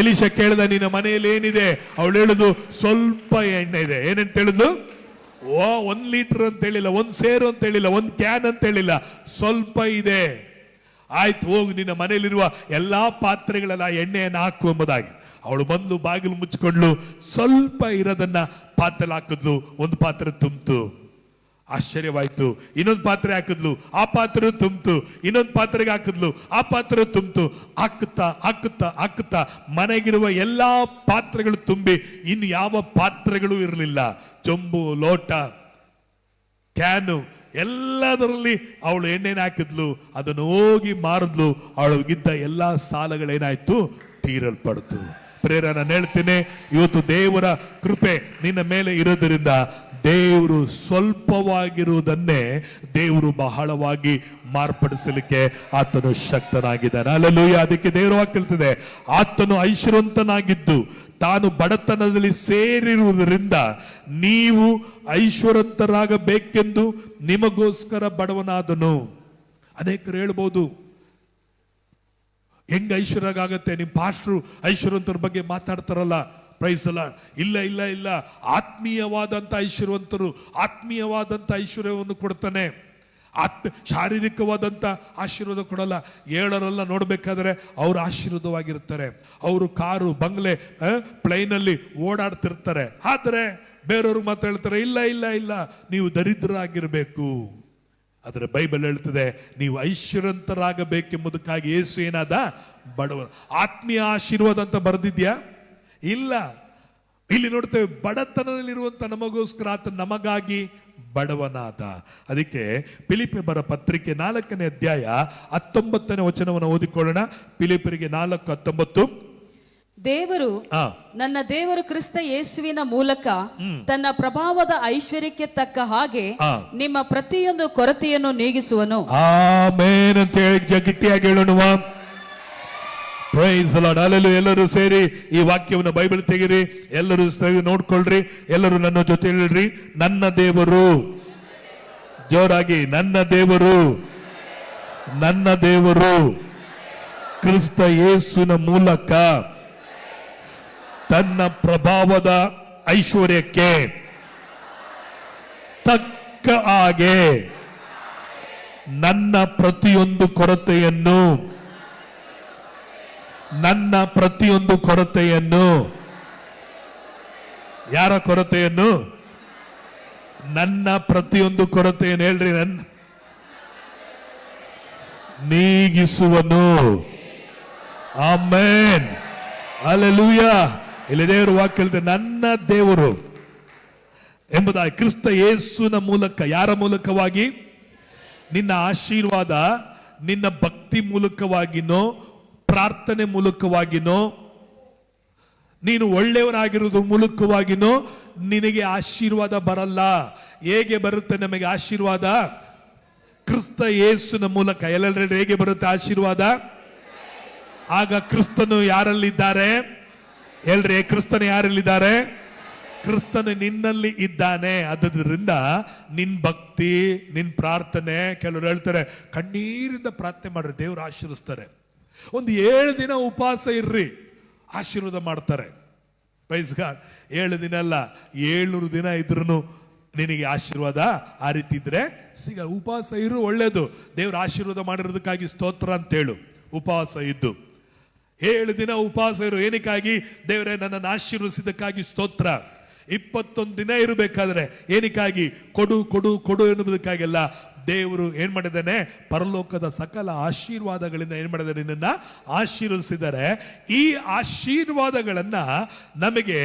ಎಲೀಷ ಕೇಳ್ದ, ನಿನ್ನ ಮನೆಯಲ್ಲಿ ಏನಿದೆ? ಅವಳು ಹೇಳುದು, ಸ್ವಲ್ಪ ಎಣ್ಣೆ ಇದೆ. ಏನಂತ ಹೇಳಿದ್ಲು? 1 ಲೀಟರ್ ಅಂತ ಹೇಳಿಲ್ಲ, 1 ಸೇರು ಅಂತ ಹೇಳಿಲ್ಲ, 1 ಕ್ಯಾನ್ ಅಂತ ಹೇಳಿಲ್ಲ, ಸ್ವಲ್ಪ ಇದೆ. ಆಯ್ತು, ಹೋಗು, ನಿನ್ನ ಮನೆಯಲ್ಲಿರುವ ಎಲ್ಲಾ ಪಾತ್ರೆಗಳೆಲ್ಲ ಎಣ್ಣೆಯನ್ನು ಹಾಕು ಎಂಬುದಾಗಿ. ಅವಳು ಬಂದು ಬಾಗಿಲು ಮುಚ್ಚಿಕೊಂಡ್ಲು, ಸ್ವಲ್ಪ ಇರೋದನ್ನ ಪಾತ್ರೆ ಹಾಕಿದ್ಲು, 1 ಪಾತ್ರೆ ತುಂಬಿತು. ಆಶ್ಚರ್ಯವಾಯ್ತು. ಇನ್ನೊಂದು ಪಾತ್ರೆ ಹಾಕಿದ್ಲು, ಆ ಪಾತ್ರೆ ತುಂಬಿತು. ಇನ್ನೊಂದು ಪಾತ್ರೆಗೆ ಹಾಕಿದ್ಲು, ಆ ಪಾತ್ರೆ ತುಂಬಿತು. ಹಾಕುತ್ತಾ ಹಾಕುತ್ತಾ ಹಾಕುತ್ತಾ ಮನೆಗಿರುವ ಎಲ್ಲಾ ಪಾತ್ರೆಗಳು ತುಂಬಿ ಇನ್ನು ಯಾವ ಪಾತ್ರೆಗಳು ಇರಲಿಲ್ಲ. ಚೊಂಬು, ಲೋಟ, ಕ್ಯಾನು ಎಲ್ಲದರಲ್ಲಿ ಅವಳು ಎಣ್ಣೆನ ಹಾಕಿದ್ಲು, ಅದನ್ನು ಹೋಗಿ ಮಾರಿದ್ಲು. ಅವಳಿಗಿದ್ದ ಎಲ್ಲಾ ಸಾಲಗಳೇನಾಯ್ತು? ತೀರಲ್ಪಡ್ತು. ಪ್ರೇರ ನಾನು ಹೇಳ್ತೀನಿ, ಇವತ್ತು ದೇವರ ಕೃಪೆ ನಿನ್ನ ಮೇಲೆ ಇರೋದ್ರಿಂದ ದೇವರು ಸ್ವಲ್ಪವಾಗಿರುವುದನ್ನೇ ದೇವರು ಬಹಳವಾಗಿ ಮಾರ್ಪಡಿಸಲಿಕ್ಕೆ ಆತನು ಶಕ್ತನಾಗಿದ್ದಾನೆ. ಹಲ್ಲೆಲೂಯಾ. ಅದಕ್ಕೆ ದೇವರು ವಾಕ್ಯ ಹೇಳ್ತಿದೆ, ಆತನು ಐಶ್ವರ್ಯವಂತನಾಗಿದ್ದು ತಾನು ಬಡತನದಲ್ಲಿ ಸೇರಿರುವುದರಿಂದ ನೀವು ಐಶ್ವರ್ಯವಂತರಾಗಬೇಕೆಂದು ನಿಮಗೋಸ್ಕರ ಬಡವನಾದನು. ಅನೇಕರು ಹೇಳ್ಬೋದು, ಹೆಂಗ ಐಶ್ವರ್ಯಾಗತ್ತೆ, ನಿಮ್ಮ ಪಾಸ್ಟ್ರು ಐಶ್ವರ್ಯವಂತರ ಬಗ್ಗೆ ಮಾತಾಡ್ತಾರಲ್ಲ, ಪ್ರೈಸ್ ಅಲ್ಲ. ಇಲ್ಲ ಇಲ್ಲ ಇಲ್ಲ, ಆತ್ಮೀಯವಾದಂಥ ಐಶ್ವರ್ಯವಂತರು ಆತ್ಮೀಯವಾದಂಥ ಐಶ್ವರ್ಯವನ್ನು ಕೊಡ್ತಾನೆ, ಶಾರೀರಿಕವಾದಂಥ ಆಶೀರ್ವಾದ ಕೊಡಲ್ಲ. ಏಳರೆಲ್ಲ ನೋಡ್ಬೇಕಾದ್ರೆ ಅವರು ಆಶೀರ್ವಾದವಾಗಿರ್ತಾರೆ, ಅವರು ಕಾರು ಬಂಗ್ಲೆ ಪ್ಲೈನಲ್ಲಿ ಓಡಾಡ್ತಿರ್ತಾರೆ. ಆದರೆ ಬೇರೆಯವ್ರು ಮಾತಾಡ್ತಾರೆ, ಇಲ್ಲ ಇಲ್ಲ ಇಲ್ಲ, ನೀವು ದರಿದ್ರರಾಗಿರ್ಬೇಕು. ಆದರೆ ಬೈಬಲ್ ಹೇಳ್ತದೆ, ನೀವು ಐಶ್ವರ್ಯವಂತರಾಗಬೇಕೆಂಬುದಕ್ಕಾಗಿ ಯೇಸು ಏನಾದ? ಬಡವ. ಆತ್ಮೀಯ ಆಶೀರ್ವಾದ ಅಂತ ಬರೆದಿದ್ಯಾ? ಇಲ್ಲ. ಇಲ್ಲಿ ನೋಡ್ತೇವೆ, ಬಡತನದಲ್ಲಿರುವಂತ ನಮಗೋಸ್ಕರ ಆತ ನಮಗಾಗಿ ಬಡವನಾದ. ಅದಕ್ಕೆ ಫಿಲಿಪ್ಪಿ ಬರ ಪತ್ರಿಕೆ 4ನೇ ಅಧ್ಯಾಯ 19ನೇ ವಚನವನ್ನು ಓದಿಕೊಳ್ಳೋಣ. ಫಿಲಿಪ್ಪರಿಗೆ 4:19. ದೇವರು ನನ್ನ ದೇವರು ಕ್ರಿಸ್ತ ಯೇಸುವಿನ ಮೂಲಕ ತನ್ನ ಪ್ರಭಾವದ ಐಶ್ವರ್ಯಕ್ಕೆ ತಕ್ಕ ಹಾಗೆ ನಿಮ್ಮ ಪ್ರತಿಯೊಂದು ಕೊರತೆಯನ್ನು ನೀಗಿಸುವನು. ಆಮೆನ್ ಅಂತ ಹೇಳಿ ಗಟ್ಟಿಯಾಗಿ ಹೇಳೋಣ. Praise lord. ಹಲ್ಲೆಲೂಯಾ. ಎಲ್ಲರೂ ಸೇರಿ ಈ ವಾಕ್ಯವನ್ನು ಬೈಬಲ್ ತೆಗಿರಿ, ಎಲ್ಲರೂ ನೋಡ್ಕೊಳ್ರಿ, ಎಲ್ಲರೂ ನನ್ನ ಜೊತೆ ಹೇಳ್ರಿ, ನನ್ನ ದೇವರು. ಜೋರಾಗಿ, ನನ್ನ ದೇವರು, ನನ್ನ ದೇವರು ಕ್ರಿಸ್ತ ಯೇಸುವಿನ ಮೂಲಕ ತನ್ನ ಪ್ರಭಾವದ ಐಶ್ವರ್ಯಕ್ಕೆ ತಕ್ಕ ಹಾಗೆ ನನ್ನ ಪ್ರತಿಯೊಂದು ಕೊರತೆಯನ್ನು ಯಾರ ಕೊರತೆಯನ್ನು? ನನ್ನ ಪ್ರತಿಯೊಂದು ಕೊರತೆಯನ್ನು ಹೇಳ್ರಿ, ನನ್ನ ನೀಗಿಸುವನು. ಆಮೆನ್. ಹಲ್ಲೆಲೂಯಾ. ಇಲ್ಲಿ ದೇವರು ವಾಕ್ಯ ಹೇಳ್ತಾರೆ, ನನ್ನ ದೇವರು ಎಂಬುದಾಗಿ ಕ್ರಿಸ್ತ ಯೇಸುವಿನ ಮೂಲಕ. ಯಾರ ಮೂಲಕವಾಗಿ? ನಿನ್ನ ಆಶೀರ್ವಾದ ನಿನ್ನ ಭಕ್ತಿ ಮೂಲಕವಾಗಿನೋ ಪ್ರಾರ್ಥನೆ ಮೂಲಕವಾಗಿನೋ ನೀನು ಒಳ್ಳೆಯವನಾಗಿರುವುದು ಮೂಲಕವಾಗಿನೋ ನಿನಗೆ ಆಶೀರ್ವಾದ ಬರಲ್ಲ. ಹೇಗೆ ಬರುತ್ತೆ ನಮಗೆ ಆಶೀರ್ವಾದ? ಕ್ರಿಸ್ತ ಯೇಸುವಿನ ಮೂಲಕ. ಎಲ್ಲರೂ ಹೇಗೆ ಬರುತ್ತೆ ಆಶೀರ್ವಾದ? ಆಗ ಕ್ರಿಸ್ತನು ಯಾರಲ್ಲಿದ್ದಾರೆ? ಹೇಳ್ರಿ, ಕ್ರಿಸ್ತನು ಯಾರಲ್ಲಿದ್ದಾರೆ? ಕ್ರಿಸ್ತನು ನಿನ್ನಲ್ಲಿ ಇದ್ದಾನೆ. ಆದ್ದರಿಂದ ನಿನ್ ಭಕ್ತಿ, ನಿನ್ ಪ್ರಾರ್ಥನೆ, ಕೆಲವರು ಹೇಳ್ತಾರೆ ಕಣ್ಣೀರಿಂದ ಪ್ರಾರ್ಥನೆ ಮಾಡ್ರಿ, ದೇವರು ಆಶೀರ್ವಿಸ್ತಾರೆ. ಒಂದು 7 ದಿನ ಉಪವಾಸ ಇರ್ರಿ, ಆಶೀರ್ವಾದ ಮಾಡ್ತಾರೆ. Praise God. 7 ದಿನ ಅಲ್ಲ, 700 ದಿನ ಇದ್ರೂ ನಿನಗೆ ಆಶೀರ್ವಾದ ಆ ರೀತಿ ಇದ್ರೆ ಸಿಗ. ಉಪವಾಸ ಇರು, ಒಳ್ಳೇದು. ದೇವ್ರ ಆಶೀರ್ವಾದ ಮಾಡಿರೋದಕ್ಕಾಗಿ ಸ್ತೋತ್ರ ಅಂತೇಳು. ಉಪವಾಸ ಇದ್ದು 7 ದಿನ ಉಪವಾಸ ಇರು. ಏನಕ್ಕಾಗಿ? ದೇವರೇ ನನ್ನನ್ನು ಆಶೀರ್ವದಿಸಿದ್ದಕ್ಕಾಗಿ ಸ್ತೋತ್ರ. 21 ದಿನ ಇರಬೇಕಾದ್ರೆ ಏನಕ್ಕಾಗಿ? ಕೊಡು ಕೊಡು ಕೊಡು ಎನ್ನುವುದಕ್ಕಾಗಿಲ್ಲ. ದೇವರು ಏನ್ ಮಾಡಿದ್ದಾನೆ? ಪರಲೋಕದ ಸಕಲ ಆಶೀರ್ವಾದಗಳಿಂದ ಏನ್ ಮಾಡಿದಾರೆ? ನಿನ್ನನ್ನ ಆಶೀರ್ವದಿಸಿದ್ದಾರೆ. ಈ ಆಶೀರ್ವಾದಗಳನ್ನ ನಮಗೆ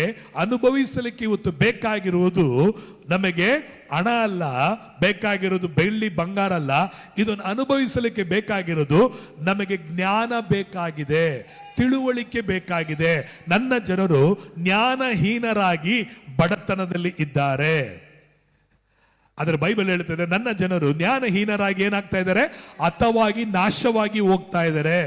ಅನುಭವಿಸಲಿಕ್ಕೆ ಇವತ್ತು ಬೇಕಾಗಿರುವುದು ನಮಗೆ ಹಣ ಅಲ್ಲ, ಬೇಕಾಗಿರೋದು ಬೆಳ್ಳಿ ಬಂಗಾರ ಅಲ್ಲ. ಇದನ್ನು ಅನುಭವಿಸಲಿಕ್ಕೆ ಬೇಕಾಗಿರೋದು ನಮಗೆ ಜ್ಞಾನ ಬೇಕಾಗಿದೆ, ತಿಳುವಳಿಕೆ ಬೇಕಾಗಿದೆ. ನನ್ನ ಜನರು ಜ್ಞಾನಹೀನರಾಗಿ ಬಡತನದಲ್ಲಿ ಇದ್ದಾರೆ. ಆದರೆ ಬೈಬಲ್ ಹೇಳ್ತದೆ, ನನ್ನ ಜನರು ಜ್ಞಾನಹೀನರಾಗಿ ಏನಾಗ್ತಾ ಇದ್ದಾರೆ? ಹತವಾಗಿ ನಾಶವಾಗಿ ಹೋಗ್ತಾ ಇದ್ದಾರೆ.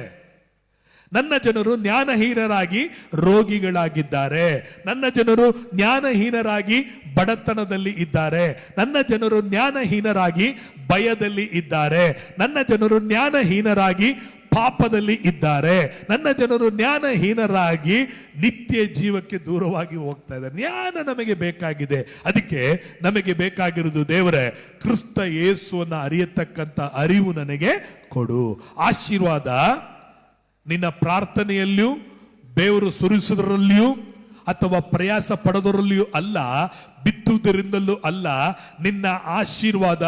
ನನ್ನ ಜನರು ಜ್ಞಾನಹೀನರಾಗಿ ರೋಗಿಗಳಾಗಿದ್ದಾರೆ. ನನ್ನ ಜನರು ಜ್ಞಾನಹೀನರಾಗಿ ಬಡತನದಲ್ಲಿ ಇದ್ದಾರೆ. ನನ್ನ ಜನರು ಜ್ಞಾನಹೀನರಾಗಿ ಭಯದಲ್ಲಿ ಇದ್ದಾರೆ. ನನ್ನ ಜನರು ಜ್ಞಾನಹೀನರಾಗಿ ಪಾಪದಲ್ಲಿ ಇದ್ದಾರೆ. ನನ್ನ ಜನರು ಜ್ಞಾನಹೀನರಾಗಿ ನಿತ್ಯ ಜೀವಕ್ಕೆ ದೂರವಾಗಿ ಹೋಗ್ತಾ ಇದ್ದಾರೆ. ಜ್ಞಾನ ನಮಗೆ ಬೇಕಾಗಿದೆ. ಅದಕ್ಕೆ ನಮಗೆ ಬೇಕಾಗಿರುವುದು, ದೇವರೇ ಕ್ರಿಸ್ತ ಯೇಸುವನ್ನ ಅರಿಯತಕ್ಕಂತ ಅರಿವು ನನಗೆ ಕೊಡು. ಆಶೀರ್ವಾದ ನಿನ್ನ ಪ್ರಾರ್ಥನೆಯಲ್ಲಿಯೂ ಬೇವರು ಸುರಿಸುವುದರಲ್ಲಿಯೂ ಅಥವಾ ಪ್ರಯಾಸ ಪಡೋದರಲ್ಲಿಯೂ ಅಲ್ಲ, ಬಿತ್ತುವುದರಿಂದಲೂ ಅಲ್ಲ. ನಿನ್ನ ಆಶೀರ್ವಾದ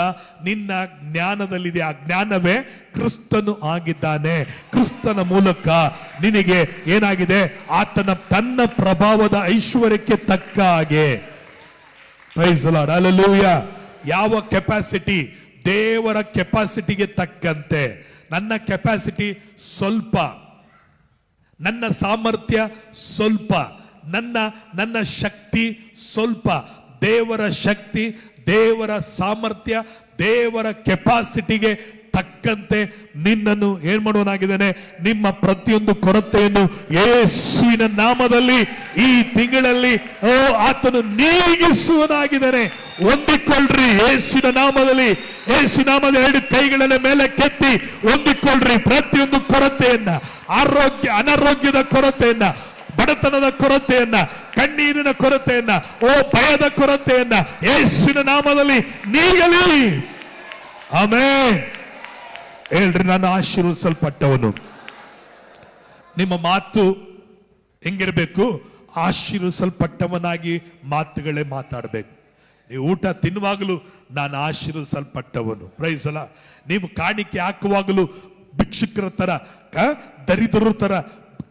ನಿನ್ನ ಜ್ಞಾನದಲ್ಲಿದೆ. ಆ ಜ್ಞಾನವೇ ಕ್ರಿಸ್ತನು ಆಗಿದ್ದಾನೆ. ಕ್ರಿಸ್ತನ ಮೂಲಕ ನಿನಗೆ ಏನಾಗಿದೆ? ಆತನ ತನ್ನ ಪ್ರಭಾವದ ಐಶ್ವರ್ಯಕ್ಕೆ ತಕ್ಕ ಹಾಗೆ. Praise the lord. ಹಲ್ಲೆಲೂಯಾ. ಯಾವ ಕೆಪಾಸಿಟಿ? ದೇವರ ಕೆಪಾಸಿಟಿಗೆ ತಕ್ಕಂತೆ. ನನ್ನ ಕೆಪಾಸಿಟಿ ಸ್ವಲ್ಪ, ನನ್ನ ಸಾಮರ್ಥ್ಯ ಸ್ವಲ್ಪ, ನನ್ನ ಶಕ್ತಿ ಸ್ವಲ್ಪ. ದೇವರ ಶಕ್ತಿ, ದೇವರ ಸಾಮರ್ಥ್ಯ, ದೇವರ ಕೆಪಾಸಿಟಿಗೆ ತಕ್ಕಂತೆ ನಿನ್ನನ್ನು ಏನ್ ಮಾಡುವನಾಗಿದ್ದಾನೆ. ನಿಮ್ಮ ಪ್ರತಿಯೊಂದು ಕೊರತೆಯನ್ನು ಯೇಸುವಿನ ನಾಮದಲ್ಲಿ ಈ ತಿಂಗಳಲ್ಲಿ ಆತನು ನೀಗಿಸುವನಾಗಿದ್ದಾನೆ. ಹೊಂದಿಕೊಳ್ಳ್ರಿ ಯೇಸುವಿನ ನಾಮದಲ್ಲಿ. ಯೇಸು ನಾಮದ 2 ಕೈಗಳ ಮೇಲೆ ಕೆತ್ತಿ ಹೊಂದಿಕೊಳ್ಳ್ರಿ. ಪ್ರತಿಯೊಂದು ಕೊರತೆಯನ್ನ, ಅನಾರೋಗ್ಯದ ಕೊರತೆಯನ್ನ, ಬಡತನದ ಕೊರತೆಯನ್ನ, ಕಣ್ಣೀರಿನ ಕೊರತೆಯನ್ನ, ಭಯದ ಕೊರತೆಯನ್ನ ಯೇಸುವಿನ ನಾಮದಲ್ಲಿ ನೀಗಲಿ. ಆಮೆನ್. ಹೇಳ್ರಿ, ನಾನು ಆಶೀರ್ವದಿಸಲ್ಪಟ್ಟವನು. ನಿಮ್ಮ ಮಾತು ಹೆಂಗಿರ್ಬೇಕು? ಆಶೀರ್ವದಿಸಲ್ಪಟ್ಟವನಾಗಿ ಮಾತುಗಳೇ ಮಾತಾಡಬೇಕು. ನೀವು ಊಟ ತಿನ್ನುವಾಗಲೂ ನಾನು ಆಶೀರ್ವದಿಸಲ್ಪಟ್ಟವನು. ಪ್ರೈಸ್ ಅಲ್ಲ. ನೀವು ಕಾಣಿಕೆ ಹಾಕುವಾಗಲೂ ಭಿಕ್ಷುಕರ ತರ, ದರಿದ್ರರ ತರ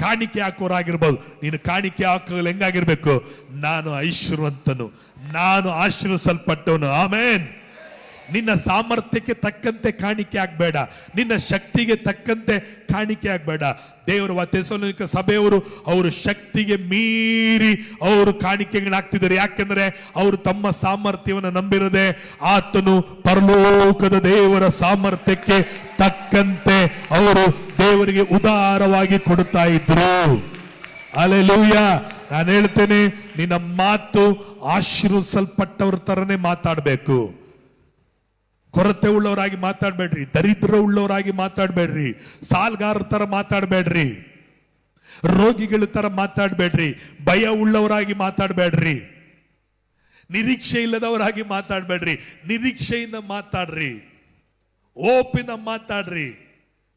ಕಾಣಿಕೆ ಹಾಕೋರಾಗಿರ್ಬೋದು. ನೀನು ಕಾಣಿಕೆ ಹಾಕಲು ಹೆಂಗಾಗಿರ್ಬೇಕು? ನಾನು ಐಶ್ವರ್ಯವಂತನು, ನಾನು ಆಶೀರ್ವದಿಸಲ್ಪಟ್ಟವನು. ಆಮೇನ್. ನಿನ್ನ ಸಾಮರ್ಥ್ಯಕ್ಕೆ ತಕ್ಕಂತೆ ಕಾಣಿಕೆ ಆಗ್ಬೇಡ, ನಿನ್ನ ಶಕ್ತಿಗೆ ತಕ್ಕಂತೆ ಕಾಣಿಕೆ ಆಗ್ಬೇಡ. ದೇವರ ಥೆಸಲೋನಿಕ ಸಭೆಯವರು ಅವರು ಶಕ್ತಿಗೆ ಮೀರಿ ಅವರು ಕಾಣಿಕೆಗಳಾಗ್ತಿದ್ದಾರೆ. ಯಾಕೆಂದ್ರೆ ಅವರು ತಮ್ಮ ಸಾಮರ್ಥ್ಯವನ್ನು ನಂಬಿರದೆ ಆತನು ಪರಲೋಕದ ದೇವರ ಸಾಮರ್ಥ್ಯಕ್ಕೆ ತಕ್ಕಂತೆ ಅವರು ದೇವರಿಗೆ ಉದಾರವಾಗಿ ಕೊಡುತ್ತಾ ಇದ್ರು. ಹಲ್ಲೆಲೂಯಾ. ನಾನು ಹೇಳ್ತೇನೆ, ನಿನ್ನ ಮಾತು ಆಶೀರ್ವದಿಸಲ್ಪಟ್ಟವ್ರ ತರನೇ ಮಾತಾಡಬೇಕು. ಕೊರತೆ ಉಳ್ಳವರಾಗಿ ಮಾತಾಡಬೇಡ್ರಿ, ದರಿದ್ರ ಉಳ್ಳವರಾಗಿ ಮಾತಾಡಬೇಡ್ರಿ, ಸಾಲ್ಗಾರರ ತರ ಮಾತಾಡಬೇಡ್ರಿ, ರೋಗಿಗಳ ತರ ಮಾತಾಡಬೇಡ್ರಿ, ಭಯ ಉಳ್ಳವರಾಗಿ ಮಾತಾಡಬೇಡ್ರಿ, ನಿರೀಕ್ಷೆ ಇಲ್ಲದವರಾಗಿ ಮಾತಾಡಬೇಡ್ರಿ. ನಿರೀಕ್ಷೆಯಿಂದ ಮಾತಾಡ್ರಿ, ಓಪಿನ ಮಾತಾಡ್ರಿ.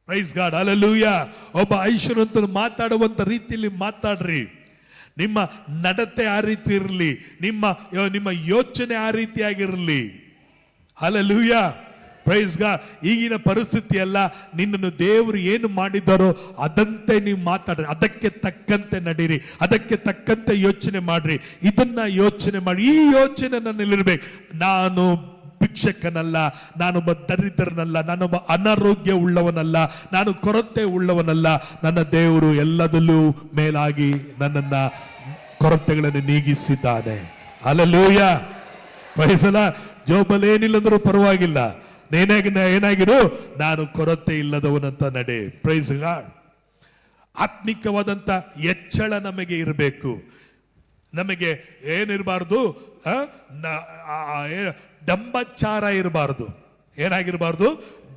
Price God. ಹಲ್ಲೆಲೂಯಾ. ಒಬ್ಬ ಐಶ್ವರ್ಯವಂತನು ಮಾತಾಡುವಂತ ರೀತಿಯಲ್ಲಿ ಮಾತಾಡ್ರಿ. ನಿಮ್ಮ ನಡತೆ ಆ ರೀತಿ ಇರಲಿ, ನಿಮ್ಮ ಯೋಚನೆ ಆ ರೀತಿಯಾಗಿರಲಿ. ಹಲ್ಲೆಲೂಯಾ. Praise God. ಈಗಿನ ಪರಿಸ್ಥಿತಿ ಅಲ್ಲ, ನಿನ್ನನ್ನು ದೇವರು ಏನು ಮಾಡಿದ್ದಾರೋ ಅದಂತೆ ನೀವು ಮಾತಾಡ್ರಿ, ಅದಕ್ಕೆ ತಕ್ಕಂತೆ ನಡೀರಿ, ಅದಕ್ಕೆ ತಕ್ಕಂತೆ ಯೋಚನೆ ಮಾಡ್ರಿ. ಇದನ್ನ ಯೋಚನೆ ಮಾಡಿ, ಈ ಯೋಚನೆ ನನ್ನಲ್ಲಿರ್ಬೇಕು. ನಾನು ಭಿಕ್ಷಕನಲ್ಲ, ನಾನೊಬ್ಬ ದರಿದ್ರನಲ್ಲ, ನಾನೊಬ್ಬ ಅನಾರೋಗ್ಯ ಉಳ್ಳವನಲ್ಲ, ನಾನು ಕೊರತೆ ಉಳ್ಳವನಲ್ಲ. ನನ್ನ ದೇವರು ಎಲ್ಲದಲ್ಲೂ ಮೇಲಾಗಿ ನನ್ನನ್ನ ಕೊರತೆಗಳನ್ನು ನೀಗಿಸಿದ್ದಾನೆ. ಹಲ್ಲೆಲೂಯಾ. Praise the lord. ಜೋಬಲ್ಲಿ ಏನಿಲ್ಲಂದ್ರೂ ಪರವಾಗಿಲ್ಲ, ಏನಾಗಿರು, ನಾನು ಕೊರತೆ ಇಲ್ಲದವನಂತ ನಡೆ. Praise the lord. ಆತ್ಮಿಕವಾದಂತ ಎಚ್ಚಳ ನಮಗೆ ಇರಬೇಕು. ನಮಗೆ ಏನಿರಬಾರ್ದು, ಡಂಬಚಾರ ಇರಬಾರ್ದು. ಏನಾಗಿರಬಾರ್ದು?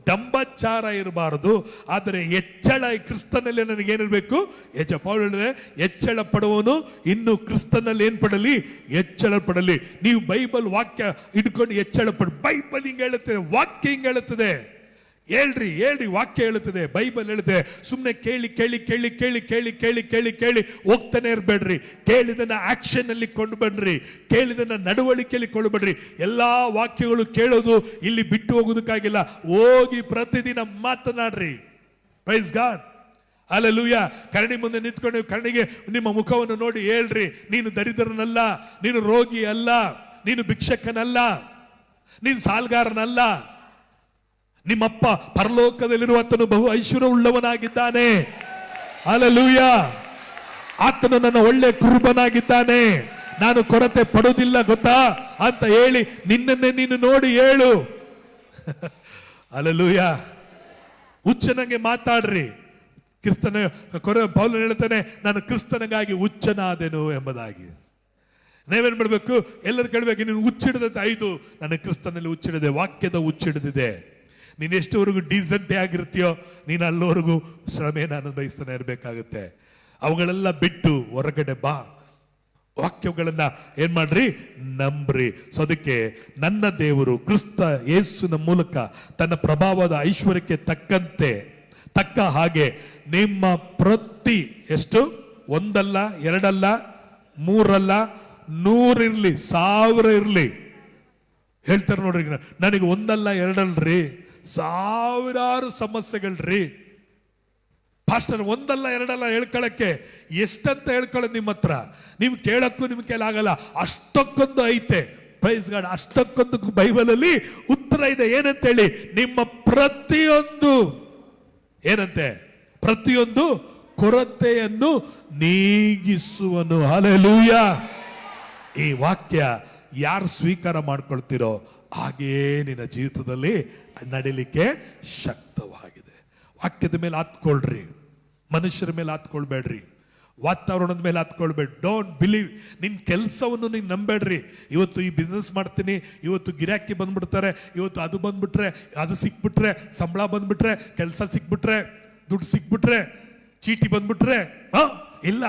ಡಂಬಚಾರ ಇರಬಾರದು. ಆದರೆ ಎಚ್ಚಳ ಕ್ರಿಸ್ತನಲ್ಲಿ ನನಗೇನಿರ್ಬೇಕು? ಪೌಲ ಹೇಳಿದೆ, ಎಚ್ಚಳ ಪಡುವವನು ಇನ್ನು ಕ್ರಿಸ್ತನಲ್ಲಿ ಏನ್ ಪಡಲಿ? ಎಚ್ಚಳ ಪಡಲಿ. ನೀವು ಬೈಬಲ್ ವಾಕ್ಯ ಇಟ್ಕೊಂಡು ಎಚ್ಚಳ ಪಡ. ಬೈಬಲ್ ಹಿಂಗೆ ಹೇಳುತ್ತದೆ, ವಾಕ್ಯ ಹಿಂಗೆ ಹೇಳುತ್ತದೆ. ಹೇಳ್ರಿ, ವಾಕ್ಯ ಹೇಳುತ್ತದೆ, ಬೈಬಲ್ ಹೇಳುತ್ತೆ. ಸುಮ್ಮನೆ ಕೇಳಿ ಹೋಗ್ತಾನೆ ಇರಬೇಡ್ರಿ. ಕೇಳಿದನ್ನ ಆಕ್ಷನ್ ಅಲ್ಲಿ ಕೊಂಡು ಬನ್ರಿ, ಕೇಳಿದನ್ನ ನಡವಳಿಕೆಯಲ್ಲಿ ಕೊಂಡು ಬನ್ರಿ. ಎಲ್ಲಾ ವಾಕ್ಯಗಳು ಕೇಳೋದು ಇಲ್ಲಿ ಬಿಟ್ಟು ಹೋಗೋದಕ್ಕಾಗಿಲ್ಲ. ಹೋಗಿ ಪ್ರತಿದಿನ ಮಾತನಾಡ್ರಿ. Praise God. ಹಲ್ಲೆಲೂಯಾ. ಕರಡಿ ಮುಂದೆ ನಿಂತ್ಕೊಂಡು ಕರಡಿಗೆ ನಿಮ್ಮ ಮುಖವನ್ನು ನೋಡಿ ಹೇಳ್ರಿ, ನೀನು ದರಿದ್ರನಲ್ಲ, ನೀನು ರೋಗಿ ಅಲ್ಲ, ನೀನು ಭಿಕ್ಷಕನಲ್ಲ, ನೀನು ಸಾಲ್ಗಾರನಲ್ಲ. ನಿಮ್ಮಪ್ಪ ಪರಲೋಕದಲ್ಲಿರುವತನು ಬಹು ಐಶ್ವರ್ಯ ಉಳ್ಳವನಾಗಿದ್ದಾನೆ. ಹಲ್ಲೆಲೂಯಾ. ಆತನು ನನ್ನ ಒಳ್ಳೆ ಕುರುಬನಾಗಿದ್ದಾನೆ, ನಾನು ಕೊರತೆ ಪಡೋದಿಲ್ಲ ಗೊತ್ತಾ ಅಂತ ಹೇಳಿ ನಿನ್ನನ್ನೇ ನೀನು ನೋಡಿ ಹೇಳು. ಹಲ್ಲೆಲೂಯಾ. ಹುಚ್ಚನಂಗೆ ಮಾತಾಡ್ರಿ. ಕ್ರಿಸ್ತನ ಪೌಲನು ಹೇಳ್ತಾನೆ, ನಾನು ಕ್ರಿಸ್ತನಿಗಾಗಿ ಹುಚ್ಚನಾದೆನು ಎಂಬುದಾಗಿ. ನೀವೇನ್ ಮಾಡ್ಬೇಕು? ಎಲ್ಲರೂ ಕೇಳಬೇಕು, ನೀನು ಹುಚ್ಚಿಡದಂತೆ. 5 ನನಗೆ ಕ್ರಿಸ್ತನಲ್ಲಿ ಹುಚ್ಚಿಡಿದೆ, ವಾಕ್ಯದ ಹುಚ್ಚಿಡಿದಿದೆ. ನೀನು ಎಷ್ಟುವರೆಗೂ ಡೀಸೆಂಟೇ ಆಗಿರ್ತೀಯೋ ನೀನು ಅಲ್ಲಿವರೆಗೂ ಶ್ರಮೆಯನ್ನು ಅನುಭವಿಸ್ತಾನೆ ಇರಬೇಕಾಗುತ್ತೆ. ಅವುಗಳೆಲ್ಲ ಬಿಟ್ಟು ಹೊರಗಡೆ ಬಾ. ವಾಕ್ಯಗಳನ್ನ ಏನ್ ಮಾಡ್ರಿ? ನಂಬ್ರಿ. ಸೊ ಅದಕ್ಕೆ ನನ್ನ ದೇವರು ಕ್ರಿಸ್ತ ಯೇಸುವಿನ ಮೂಲಕ ತನ್ನ ಪ್ರಭಾವದ ಐಶ್ವರ್ಯಕ್ಕೆ ತಕ್ಕ ಹಾಗೆ ನಿಮ್ಮ ಪ್ರತಿ ಎಷ್ಟು 1 ಅಲ್ಲ 2 ಅಲ್ಲ 3 ಅಲ್ಲ 100 ಇರ್ಲಿ 1000 ಇರ್ಲಿ ಹೇಳ್ತಾರೆ ನೋಡ್ರಿ. ನನಗೆ 1 ಅಲ್ಲ 2 ಅಲ್ರಿ, 1000 ಸಮಸ್ಯೆಗಳ್ರಿ. ಪಾಸ್ಟರ್ 1 ಅಲ್ಲ 2 ಅಲ್ಲ ಹೇಳ್ಕೊಳಕ್ಕೆ ಎಷ್ಟಂತ ಹೇಳ್ಕೊಳ್ಳೋದು ನಿಮ್ಮ ಹತ್ರ? ನೀವು ಕೇಳಕ್ಕೂ ನಿಮ್ ಕೈಲಾಗಲ್ಲ, ಅಷ್ಟಕ್ಕೊಂದು ಐತೆ. Praise God. ಅಷ್ಟಕ್ಕೊಂದು ಬೈಬಲ್ ಅಲ್ಲಿ ಉತ್ತರ ಇದೆ. ಏನಂತ ಹೇಳಿ? ನಿಮ್ಮ ಪ್ರತಿಯೊಂದು ಏನಂತೆ? ಪ್ರತಿಯೊಂದು ಕೊರತೆಯನ್ನು ನೀಗಿಸುವನು. ಹಲ್ಲೆಲೂಯ. ಈ ವಾಕ್ಯ ಯಾರು ಸ್ವೀಕಾರ ಮಾಡ್ಕೊಳ್ತಿರೋ ಹಾಗೆಯೇ ನಿನ್ನ ಜೀವಿತದಲ್ಲಿ ನಡಿಲಿಕ್ಕೆ ಶಕ್ತವಾಗಿದೆ. ವಾಕ್ಯದ ಮೇಲೆ ಹತ್ಕೊಳ್ರಿ, ಮನುಷ್ಯರ ಮೇಲೆ ಹತ್ಕೊಳ್ಬೇಡ್ರಿ, ವಾತಾವರಣದ ಮೇಲೆ ಹತ್ಕೊಳ್ಬೇಡಿ. Don't believe. ನಿನ್ನ ಕೆಲಸವನ್ನು ನೀನು ನಂಬೇಡ್ರಿ. ಇವತ್ತು ಈ ಬಿಸ್ನೆಸ್ ಮಾಡ್ತೀನಿ, ಇವತ್ತು ಗಿರಾಕಿ ಬಂದ್ಬಿಡ್ತಾರೆ, ಇವತ್ತು ಅದು ಬಂದ್ಬಿಟ್ರೆ, ಅದು ಸಿಕ್ಬಿಟ್ರೆ, ಸಂಬಳ ಬಂದ್ಬಿಟ್ರೆ, ಕೆಲಸ ಸಿಕ್ಬಿಟ್ರೆ, ದುಡ್ಡು ಸಿಕ್ಬಿಟ್ರೆ, ಚೀಟಿ ಬಂದ್ಬಿಟ್ರೆ, ಇಲ್ಲ.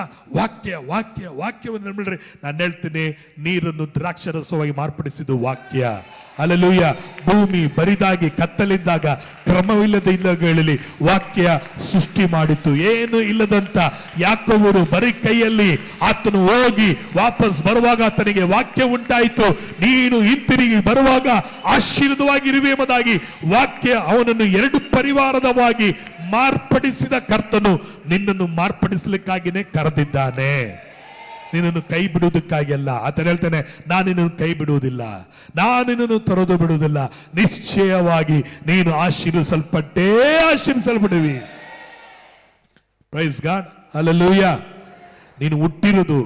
ವಾಕ್ಯವನ್ನು ನಂಬಿಡ್ರಿ. ನಾನು ಹೇಳ್ತೀನಿ, ನೀರನ್ನು ದ್ರಾಕ್ಷರಸವಾಗಿ ಮಾರ್ಪಡಿಸಿದ್ದು ವಾಕ್ಯ. ಹಲ್ಲೆಲೂಯ. ಭೂಮಿ ಬರಿದಾಗಿ ಕತ್ತಲಿದ್ದಾಗ ಕ್ರಮವಿಲ್ಲದ ಇಲ್ಲಗಳಲ್ಲಿ ವಾಕ್ಯ ಸೃಷ್ಟಿ ಮಾಡಿತು. ಏನು ಇಲ್ಲದಂತ ಯಾಕೋಬನು ಬರೀ ಕೈಯಲ್ಲಿ ಆತನು ಹೋಗಿ ವಾಪಸ್ ಬರುವಾಗ ಆತನಿಗೆ ವಾಕ್ಯ ಉಂಟಾಯಿತು. ನೀನು ಹಿಂತಿರುಗಿ ಬರುವಾಗ ಆಶೀರ್ವಾದವಾಗಿರುವೆ ಎಂಬುದಾಗಿ ವಾಕ್ಯ ಅವನನ್ನು 2 ಪರಿವಾರದವಾಗಿ ಮಾರ್ಪಡಿಸಿದ ಕರ್ತನು ನಿನ್ನನ್ನು ಮಾರ್ಪಡಿಸಲಿಕ್ಕಾಗಿನೇ ಕರೆದಿದ್ದಾನೆ, ನಿನ್ನನ್ನು ಕೈ ಬಿಡುವುದಕ್ಕಾಗಿ ಅಲ್ಲ. ಆತನ ಹೇಳ್ತಾನೆ, ನಾನು ನಿನ್ನನ್ನು ಕೈ ಬಿಡುವುದಿಲ್ಲ, ನಾನು ನಿನ್ನನ್ನು ತೊರೆದು ಬಿಡುವುದಿಲ್ಲ. ನಿಶ್ಚಯವಾಗಿ ನೀನು ಆಶೀರ್ವಿಸಲ್ಪಡುವಿ. Praise God. ಹಲ್ಲೆಲೂಯ. ನೀನು ಹುಟ್ಟಿರೋದು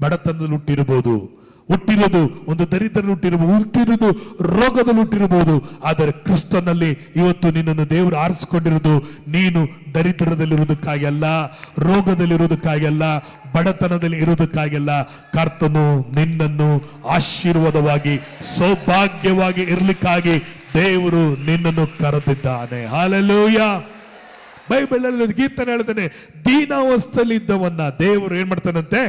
ಬಡತನದಲ್ಲಿ ಹುಟ್ಟಿರಬಹುದು, ಹುಟ್ಟಿರೋದು ಒಂದು ದರಿದ್ರಲ್ಲಿ ಹುಟ್ಟಿರಬಹುದು, ಹುಟ್ಟಿರೋದು ರೋಗದಲ್ಲಿ ಹುಟ್ಟಿರಬಹುದು. ಆದರೆ ಕ್ರಿಸ್ತನಲ್ಲಿ ಇವತ್ತು ನಿನ್ನನ್ನು ದೇವರು ಆರಿಸಿಕೊಂಡಿರುವುದು ನೀನು ದರಿದ್ರದಲ್ಲಿರುವುದಕ್ಕಾಗಿ ಅಲ್ಲ, ರೋಗದಲ್ಲಿರುವುದಕ್ಕಾಗಿ ಅಲ್ಲ, ಬಡತನದಲ್ಲಿ ಇರುವುದಕ್ಕಾಗಿಲ್ಲ. ಕರ್ತನು ನಿನ್ನನ್ನು ಆಶೀರ್ವಾದವಾಗಿ ಸೌಭಾಗ್ಯವಾಗಿ ಇರಲಿಕ್ಕಾಗಿ ದೇವರು ನಿನ್ನನ್ನು ಕರೆದಿದ್ದಾನೆ. ಹಲ್ಲೆಲೂಯ. ಬೈಬಲ್ ಗೀತನೆ ಹೇಳ್ತಾನೆ, ದೀನಾವಸ್ಥೆಯಲ್ಲಿ ಇದ್ದವನ್ನ ದೇವರು ಏನ್ ಮಾಡ್ತಾನಂತೆ,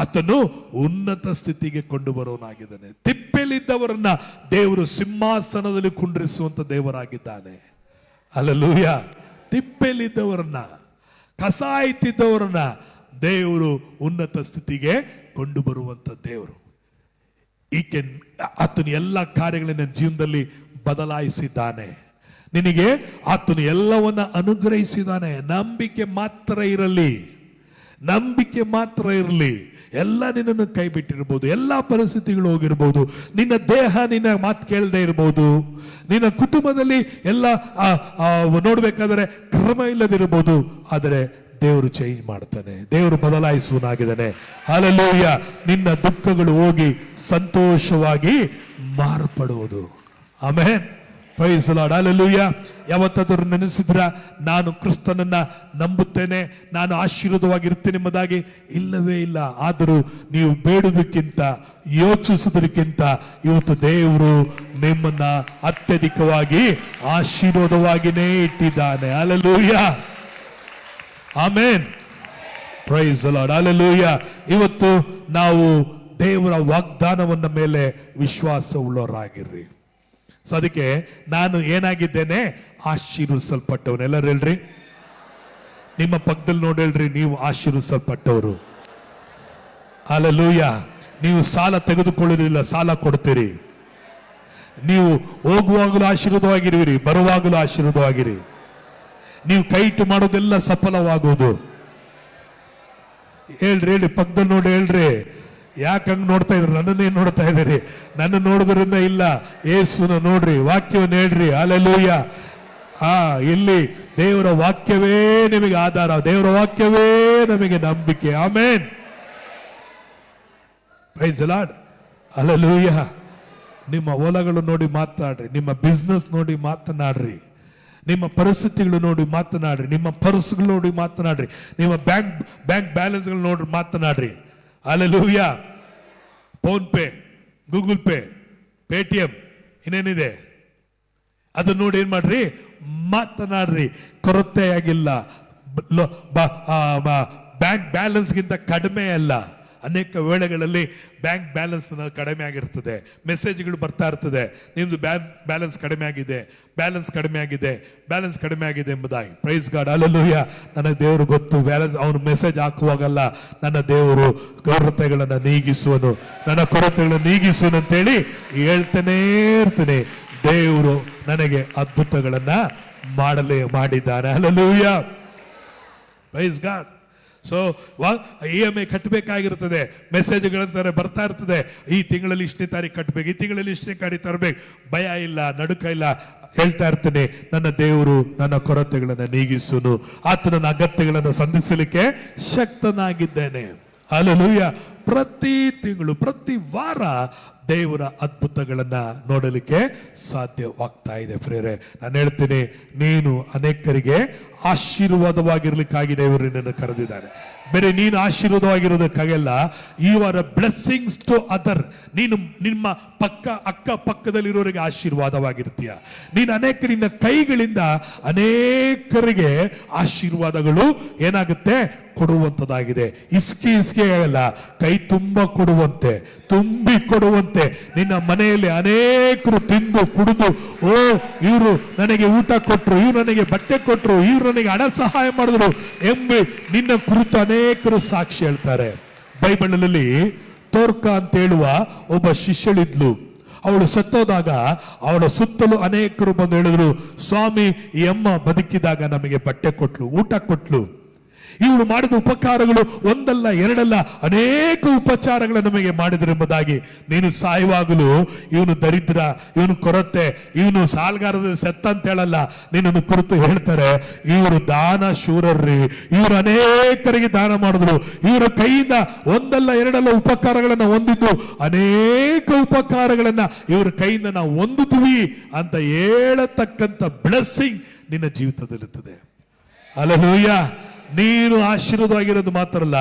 ಆತನು ಉನ್ನತ ಸ್ಥಿತಿಗೆ ಕೊಂಡು ಬರುವನಾಗಿದ್ದಾನೆ. ತಿಪ್ಪೆಲಿದ್ದವರನ್ನ ದೇವರು ಸಿಂಹಾಸನದಲ್ಲಿ ಕುಂಡ್ರಿಸುವಂತ ದೇವರಾಗಿದ್ದಾನೆ. ಹಲ್ಲೆಲೂಯ. ತಿಪ್ಪೆಲಿದ್ದವರನ್ನ, ಕಸಾಯ್ತಿದ್ದವರನ್ನ ದೇವರು ಉನ್ನತ ಸ್ಥಿತಿಗೆ ಕೊಂಡು ಬರುವಂತ ದೇವರು. ಈಕೆ ಆತನು ಎಲ್ಲ ಕಾರ್ಯಗಳನ್ನ ಜೀವನದಲ್ಲಿ ಬದಲಾಯಿಸಿದ್ದಾನೆ. ನಿನಗೆ ಆತನು ಎಲ್ಲವನ್ನ ಅನುಗ್ರಹಿಸಿದ್ದಾನೆ. ನಂಬಿಕೆ ಮಾತ್ರ ಇರಲಿ, ನಂಬಿಕೆ ಮಾತ್ರ ಇರಲಿ. ಎಲ್ಲ ನಿನ್ನನ್ನು ಕೈ ಬಿಟ್ಟಿರ್ಬೋದು, ಎಲ್ಲ ಪರಿಸ್ಥಿತಿಗಳು ಹೋಗಿರ್ಬೋದು, ನಿನ್ನ ದೇಹ ನಿನ್ನ ಮಾತು ಕೇಳದೆ ಇರ್ಬೋದು, ನಿನ್ನ ಕುಟುಂಬದಲ್ಲಿ ಎಲ್ಲ ನೋಡ್ಬೇಕಾದ್ರೆ ಕ್ರಮ ಇಲ್ಲದಿರ್ಬೋದು. ಆದರೆ ದೇವರು ಚೇಂಜ್ ಮಾಡ್ತಾನೆ, ದೇವರು ಬದಲಾಯಿಸುವನಾಗಿದ್ದಾನೆ. ಹಲ್ಲೆಲೂಯ. ನಿನ್ನ ದುಃಖಗಳು ಹೋಗಿ ಸಂತೋಷವಾಗಿ ಮಾರ್ಪಡುವುದು. Amen. Praise the lord. Hallelujah. ಯಾವತ್ತಾದರೂ ನೆನೆಸಿದ್ರ ನಾನು ಕ್ರಿಸ್ತನನ್ನ ನಂಬುತ್ತೇನೆ, ನಾನು ಆಶೀರ್ವಾದವಾಗಿರ್ತೇನೆ ಎಂಬುದಾಗಿ? ಇಲ್ಲವೇ ಇಲ್ಲ. ಆದರೂ ನೀವು ಬೇಡುವುದಕ್ಕಿಂತ ಯೋಚಿಸುವುದಕ್ಕಿಂತ ಇವತ್ತು ದೇವರು ನಿಮ್ಮನ್ನ ಅತ್ಯಧಿಕವಾಗಿ ಆಶೀರ್ವಾದವಾಗಿನೇ ಇಟ್ಟಿದ್ದಾನೆ. Hallelujah. Amen. Praise the lord. Hallelujah. ಇವತ್ತು ನಾವು ದೇವರ ವಾಗ್ದಾನವನ್ನ ಮೇಲೆ ವಿಶ್ವಾಸ ಉಳ್ಳವರಾಗಿರ್ರಿ. ಸೊ ಅದಕ್ಕೆ ನಾನು ಏನಾಗಿದ್ದೇನೆ, ಆಶೀರ್ವಿಸಲ್ಪಟ್ಟವನು. ಎಲ್ಲರೂ ಹೇಳ್ರಿ, ನಿಮ್ಮ ಪಕ್ಕದಲ್ಲಿ ನೋಡಿ ಹೇಳ್ರಿ, ನೀವು ಆಶೀರ್ವಿಸಲ್ಪಟ್ಟವರು. ಹಲ್ಲೆಲೂಯ. ನೀವು ಸಾಲ ತೆಗೆದುಕೊಳ್ಳುವುದಿಲ್ಲ, ಸಾಲ ಕೊಡ್ತೀರಿ. ನೀವು ಹೋಗುವಾಗಲೂ ಆಶೀರ್ವಾದವಾಗಿರುವಿರಿ, ಬರುವಾಗಲೂ ಆಶೀರ್ವಾದವಾಗಿರಿ. ನೀವು ಕೈ ಇಟ್ಟು ಮಾಡೋದೆಲ್ಲ ಸಫಲವಾಗುವುದು. ಹೇಳ್ರಿ, ಹೇಳಿ, ಪಕ್ಕದಲ್ಲಿ ನೋಡಿ ಹೇಳ್ರಿ. ಯಾಕಂಗ್ ನೋಡ್ತಾ ಇದ್ರಿ? ನನ್ನನ್ನೇ ನೋಡ್ತಾ ಇದ್ದೀರಿ. ನನ್ನ ನೋಡಿದ್ರಿಂದ ಇಲ್ಲ, ಯೇಸುನ ನೋಡ್ರಿ, ವಾಕ್ಯವನ್ನು ಹೇಳ್ರಿ. ಹಲ್ಲೆಲೂಯ. ಇಲ್ಲಿ ದೇವರ ವಾಕ್ಯವೇ ನಿಮಗೆ ಆಧಾರ, ದೇವರ ವಾಕ್ಯವೇ ನಮಗೆ ನಂಬಿಕೆ. Amen. Praise the lord. Hallelujah. ನಿಮ್ಮ ಹೊಲಗಳು ನೋಡಿ ಮಾತನಾಡ್ರಿ, ನಿಮ್ಮ ಬಿಸ್ನೆಸ್ ನೋಡಿ ಮಾತನಾಡ್ರಿ, ನಿಮ್ಮ ಪರಿಸ್ಥಿತಿಗಳು ನೋಡಿ ಮಾತನಾಡ್ರಿ, ನಿಮ್ಮ ಪರ್ಸ್ಗಳು ನೋಡಿ ಮಾತನಾಡ್ರಿ, ನಿಮ್ಮ ಬ್ಯಾಂಕ್ ಬ್ಯಾಲೆನ್ಸ್ಗಳು ನೋಡಿ ಮಾತನಾಡ್ರಿ. Hallelujah. PhonePe, Google Pay, Paytm, ಇನ್ನೇನಿದೆ ಅದನ್ನ ನೋಡಿ ಏನ್ ಮಾಡ್ರಿ, ಮಾತನಾಡ್ರಿ. ಕೊರತೆಯಾಗಿಲ್ಲ, ಬ್ಯಾಂಕ್ ಬ್ಯಾಲೆನ್ಸ್ಗಿಂತ ಕಡಿಮೆ ಅಲ್ಲ. ಅನೇಕ ವೇಳೆಗಳಲ್ಲಿ ಬ್ಯಾಂಕ್ ಬ್ಯಾಲೆನ್ಸ್ ಕಡಿಮೆ ಆಗಿರ್ತದೆ, ಮೆಸೇಜ್ಗಳು ಬರ್ತಾ ಇರ್ತದೆ, ನಿಮ್ದು ಬ್ಯಾಲೆನ್ಸ್ ಕಡಿಮೆ ಆಗಿದೆ, ಬ್ಯಾಲೆನ್ಸ್ ಕಡಿಮೆ ಆಗಿದೆ, ಬ್ಯಾಲೆನ್ಸ್ ಕಡಿಮೆ ಆಗಿದೆ ಎಂಬುದಾಗಿ. Praise God. ಹಲ್ಲೆಲೂಯ. ನನ್ನ ದೇವರು ಗೊತ್ತು, ಬ್ಯಾಲೆನ್ಸ್ ಅವನು ಮೆಸೇಜ್ ಹಾಕುವಾಗಲ್ಲ, ನನ್ನ ದೇವರು ಕೊರತೆಗಳನ್ನು ನೀಗಿಸುವನು, ನನ್ನ ಕೊರತೆಗಳನ್ನು ನೀಗಿಸುವನು ಅಂತೇಳಿ ಹೇಳ್ತಾನೇ ಇರ್ತೇನೆ. ದೇವರು ನನಗೆ ಅದ್ಭುತಗಳನ್ನ ಮಾಡಿದ್ದಾನೆ. Hallelujah. Praise God. So EMI ಕಟ್ಟಬೇಕಾಗಿರ್ತದೆ, ಮೆಸೇಜ್ಗಳ ಬರ್ತಾ ಇರ್ತದೆ, ಈ ತಿಂಗಳಲ್ಲಿ ಇಷ್ಟನೇ ತಾರೀಕು ಕಟ್ಟಬೇಕು, ಈ ತಿಂಗಳಲ್ಲಿ ಇಷ್ಟನೇ ತಾರೀಕು ತರಬೇಕು. ಭಯ ಇಲ್ಲ, ನಡುಕ ಇಲ್ಲ. ಹೇಳ್ತಾ ಇರ್ತೇನೆ, ನನ್ನ ದೇವರು ನನ್ನ ಕೊರತೆಗಳನ್ನು ನೀಗಿಸುನು, ಆತ ನನ್ನ ಅಗತ್ಯಗಳನ್ನು ಸಂಧಿಸಲಿಕ್ಕೆ ಶಕ್ತನಾಗಿದ್ದೇನೆ. ಹಲ್ಲೆಲೂಯಾ. ಪ್ರತಿ ತಿಂಗಳು ಪ್ರತಿ ವಾರ ದೇವರ ಅದ್ಭುತಗಳನ್ನ ನೋಡಲಿಕ್ಕೆ ಸಾಧ್ಯವಾಗ್ತಾ ಇದೆ. ಪ್ರೇರೆ, ನಾನು ಹೇಳ್ತೀನಿ, ನೀನು ಅನೇಕರಿಗೆ ಆಶೀರ್ವಾದವಾಗಿರ್ಲಿಕ್ಕಾಗಿ ದೇವರು ನಿನ್ನನ್ನು ಕರೆದಿದ್ದಾನೆ. ಬೇರೆ ನೀನು ಆಶೀರ್ವಾದವಾಗಿರೋದಕ್ಕಾಗಲ್ಲ, you are a blessings to other. ನೀನು ನಿಮ್ಮ ಅಕ್ಕ ಪಕ್ಕದಲ್ಲಿರೋರಿಗೆ ಆಶೀರ್ವಾದವಾಗಿರ್ತೀಯ. ನೀನು ನಿನ್ನ ಕೈಗಳಿಂದ ಅನೇಕರಿಗೆ ಆಶೀರ್ವಾದಗಳು ಏನಾಗುತ್ತೆ, ಕೊಡುವಂತದಾಗಿದೆ. ಇಸ್ಕಿ ಆಗಲ್ಲ, ಕೈ ತುಂಬ ಕೊಡುವಂತೆ, ತುಂಬಿ ಕೊಡುವಂತೆ. ನಿನ್ನ ಮನೆಯಲ್ಲಿ ಅನೇಕರು ತಿಂದು ಕುಡಿದು, ಓ ಇವರು ನನಗೆ ಊಟ ಕೊಟ್ರು, ಇವ್ರು ನನಗೆ ಬಟ್ಟೆ ಕೊಟ್ರು, ಇವ್ರು ನನಗೆ ಹಣ ಸಹಾಯ ಮಾಡಿದ್ರು ಎಂಬ ನಿನ್ನ ಕುರಿತು ಅನೇಕರು ಸಾಕ್ಷಿ ಹೇಳ್ತಾರೆ. ಬೈಬಲ್ನಲ್ಲಿ ತೋರ್ಕ ಅಂತ ಹೇಳುವ ಒಬ್ಬ ಶಿಷ್ಯಳಿದ್ಲು. ಅವಳು ಸತ್ತೋದಾಗ ಅವಳ ಸುತ್ತಲೂ ಅನೇಕರು ಬಂದು ಹೇಳಿದ್ರು, ಸ್ವಾಮಿ, ಈ ಅಮ್ಮ ಬದುಕಿದಾಗ ನಮಗೆ ಬಟ್ಟೆ ಕೊಟ್ಲು, ಊಟ ಕೊಟ್ಲು. ಇವಳು ಮಾಡಿದ ಉಪಕಾರಗಳು ಒಂದಲ್ಲ ಎರಡಲ್ಲ, ಅನೇಕ ಉಪಚಾರಗಳನ್ನು ನಮಗೆ ಮಾಡಿದ್ರು ಎಂಬುದಾಗಿ. ನೀನು ಸಾಯುವಾಗಲೂ ಇವನು ದರಿದ್ರ, ಇವನು ಕೊರತೆ, ಇವನು ಸಾಲ್ಗಾರದ ಸೆತ್ತ ಅಂತ ಹೇಳಲ್ಲ, ನಿನ್ನನ್ನು ಕುರಿತು ಹೇಳ್ತಾರೆ, ಇವರು ದಾನ ಶೂರರ್ರಿ, ಇವರು ಅನೇಕರಿಗೆ ದಾನ ಮಾಡಿದ್ರು, ಇವರ ಕೈಯಿಂದ ಒಂದಲ್ಲ ಎರಡಲ್ಲ ಉಪಕಾರಗಳನ್ನ ಹೊಂದಿದ್ದು, ಅನೇಕ ಉಪಕಾರಗಳನ್ನ ಇವರ ಕೈಯಿಂದ ನಾವು ಹೊಂದಿದ್ವಿ ಅಂತ ಹೇಳತಕ್ಕಂಥ ಬ್ಲೆಸ್ಸಿಂಗ್ ನಿನ್ನ ಜೀವಿತದಲ್ಲಿರ್ತದೆ. ಹಲ್ಲೆಲೂಯಾ. ನೀನು ಆಶೀರ್ವಾದವಾಗಿರೋದು ಮಾತ್ರ ಅಲ್ಲ,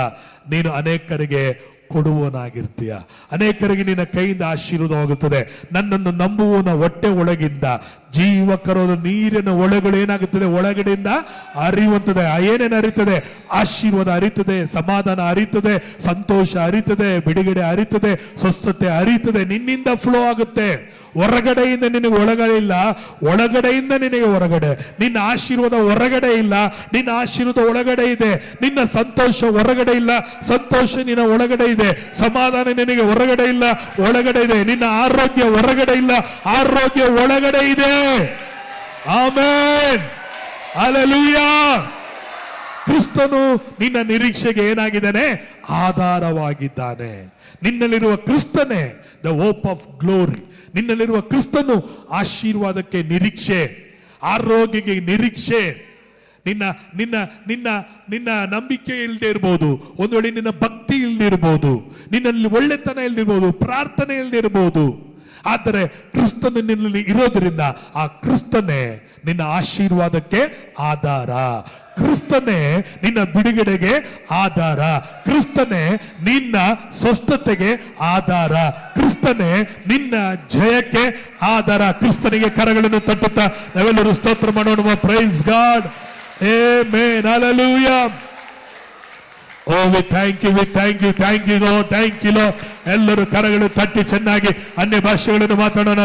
ನೀನು ಅನೇಕರಿಗೆ ಕೊಡುವನಾಗಿರ್ತೀಯ. ಅನೇಕರಿಗೆ ನಿನ್ನ ಕೈಯಿಂದ ಆಶೀರ್ವಾದವಾಗುತ್ತದೆ. ನನ್ನನ್ನು ನಂಬುವನ ಹೊಟ್ಟೆ ಒಳಗಿಂದ ಜೀವಕರೋದ ನೀರಿನ ಒಳಗಳು ಏನಾಗುತ್ತದೆ, ಒಳಗಡೆಯಿಂದ ಅರಿಯುವಂತದೆ. ಏನೇನು ಅರಿತದೆ? ಆಶೀರ್ವಾದ ಅರಿತದೆ, ಸಮಾಧಾನ ಅರಿತದೆ, ಸಂತೋಷ ಅರಿತದೆ, ಬಿಡುಗಡೆ ಅರಿತದೆ, ಸ್ವಸ್ಥತೆ ಅರಿತದೆ. ನಿನ್ನಿಂದ ಫ್ಲೋ ಆಗುತ್ತೆ. ಹೊರಗಡೆಯಿಂದ ನಿನಗೆ ಒಳಗಡೆ ಇಲ್ಲ, ಒಳಗಡೆಯಿಂದ ನಿನಗೆ ಹೊರಗಡೆ. ನಿನ್ನ ಆಶೀರ್ವಾದ ಹೊರಗಡೆ ಇಲ್ಲ, ನಿನ್ನ ಆಶೀರ್ವಾದ ಒಳಗಡೆ ಇದೆ. ನಿನ್ನ ಸಂತೋಷ ಹೊರಗಡೆ ಇಲ್ಲ, ಸಂತೋಷ ನಿನ್ನ ಒಳಗಡೆ ಇದೆ. ಸಮಾಧಾನ ನಿನಗೆ ಹೊರಗಡೆ ಇಲ್ಲ, ಒಳಗಡೆ ಇದೆ. ನಿನ್ನ ಆರೋಗ್ಯ ಹೊರಗಡೆ ಇಲ್ಲ, ಆರೋಗ್ಯ ಒಳಗಡೆ ಇದೆ. ಆಮೆನ್. ಹಲ್ಲೆಲೂಯಾ. ಕ್ರಿಸ್ತನು ನಿನ್ನ ನಿರೀಕ್ಷೆಗೆ ಏನಾಗಿದ್ದಾನೆ? ಆಧಾರವಾಗಿದ್ದಾನೆ. ನಿನ್ನಲ್ಲಿರುವ ಕ್ರಿಸ್ತನೇ ದ ಹೋಪ್ ಆಫ್ ಗ್ಲೋರಿ. ನಿನ್ನಲ್ಲಿರುವ ಕ್ರಿಸ್ತನು ಆಶೀರ್ವಾದಕ್ಕೆ ನಿರೀಕ್ಷೆ, ಆರೋಗ್ಯಕ್ಕೆ ನಿರೀಕ್ಷೆ. ನಿನ್ನ ನಿನ್ನ ನಿನ್ನ ನಿನ್ನ ನಂಬಿಕೆ ಇಲ್ಲದೆ ಇರಬಹುದು, ಒಂದು ವೇಳೆ ನಿನ್ನ ಭಕ್ತಿ ಇಲ್ಲದೆ ಇರಬಹುದು, ನಿನ್ನಲ್ಲಿ ಒಳ್ಳೆತನ ಇಲ್ಲದಿರಬಹುದು, ಪ್ರಾರ್ಥನೆ ಇಲ್ಲದೆ ಇರಬಹುದು. ಆದರೆ ಕ್ರಿಸ್ತನು ನಿನ್ನಲ್ಲಿ ಇರೋದ್ರಿಂದ ಆ ಕ್ರಿಸ್ತನೇ ನಿನ್ನ ಆಶೀರ್ವಾದಕ್ಕೆ ಆಧಾರ, ಕ್ರಿಸ್ತನೇ ನಿನ್ನ ಬಿಡುಗಡೆಗೆ ಆಧಾರ, ಕ್ರಿಸ್ತನೇ ನಿನ್ನ ಸ್ವಸ್ಥತೆಗೆ ಆಧಾರ, ಕ್ರಿಸ್ತನೇ ನಿನ್ನ ಜಯಕ್ಕೆ ಆಧಾರ. ಕ್ರಿಸ್ತನಿಗೆ ಕರಗಳನ್ನು ತಟ್ಟುತ್ತಾ ನಾವೆಲ್ಲರೂ ಸ್ತೋತ್ರ ಮಾಡೋಣ. Praise God. Amen. Hallelujah. Oh, we thank you, Lord, thank you, Lord. ಎಲ್ಲರೂ ಕರಗಳು ತಟ್ಟಿ ಚೆನ್ನಾಗಿ ಅನ್ಯ ಭಾಷೆಗಳನ್ನು ಮಾತಾಡೋಣ.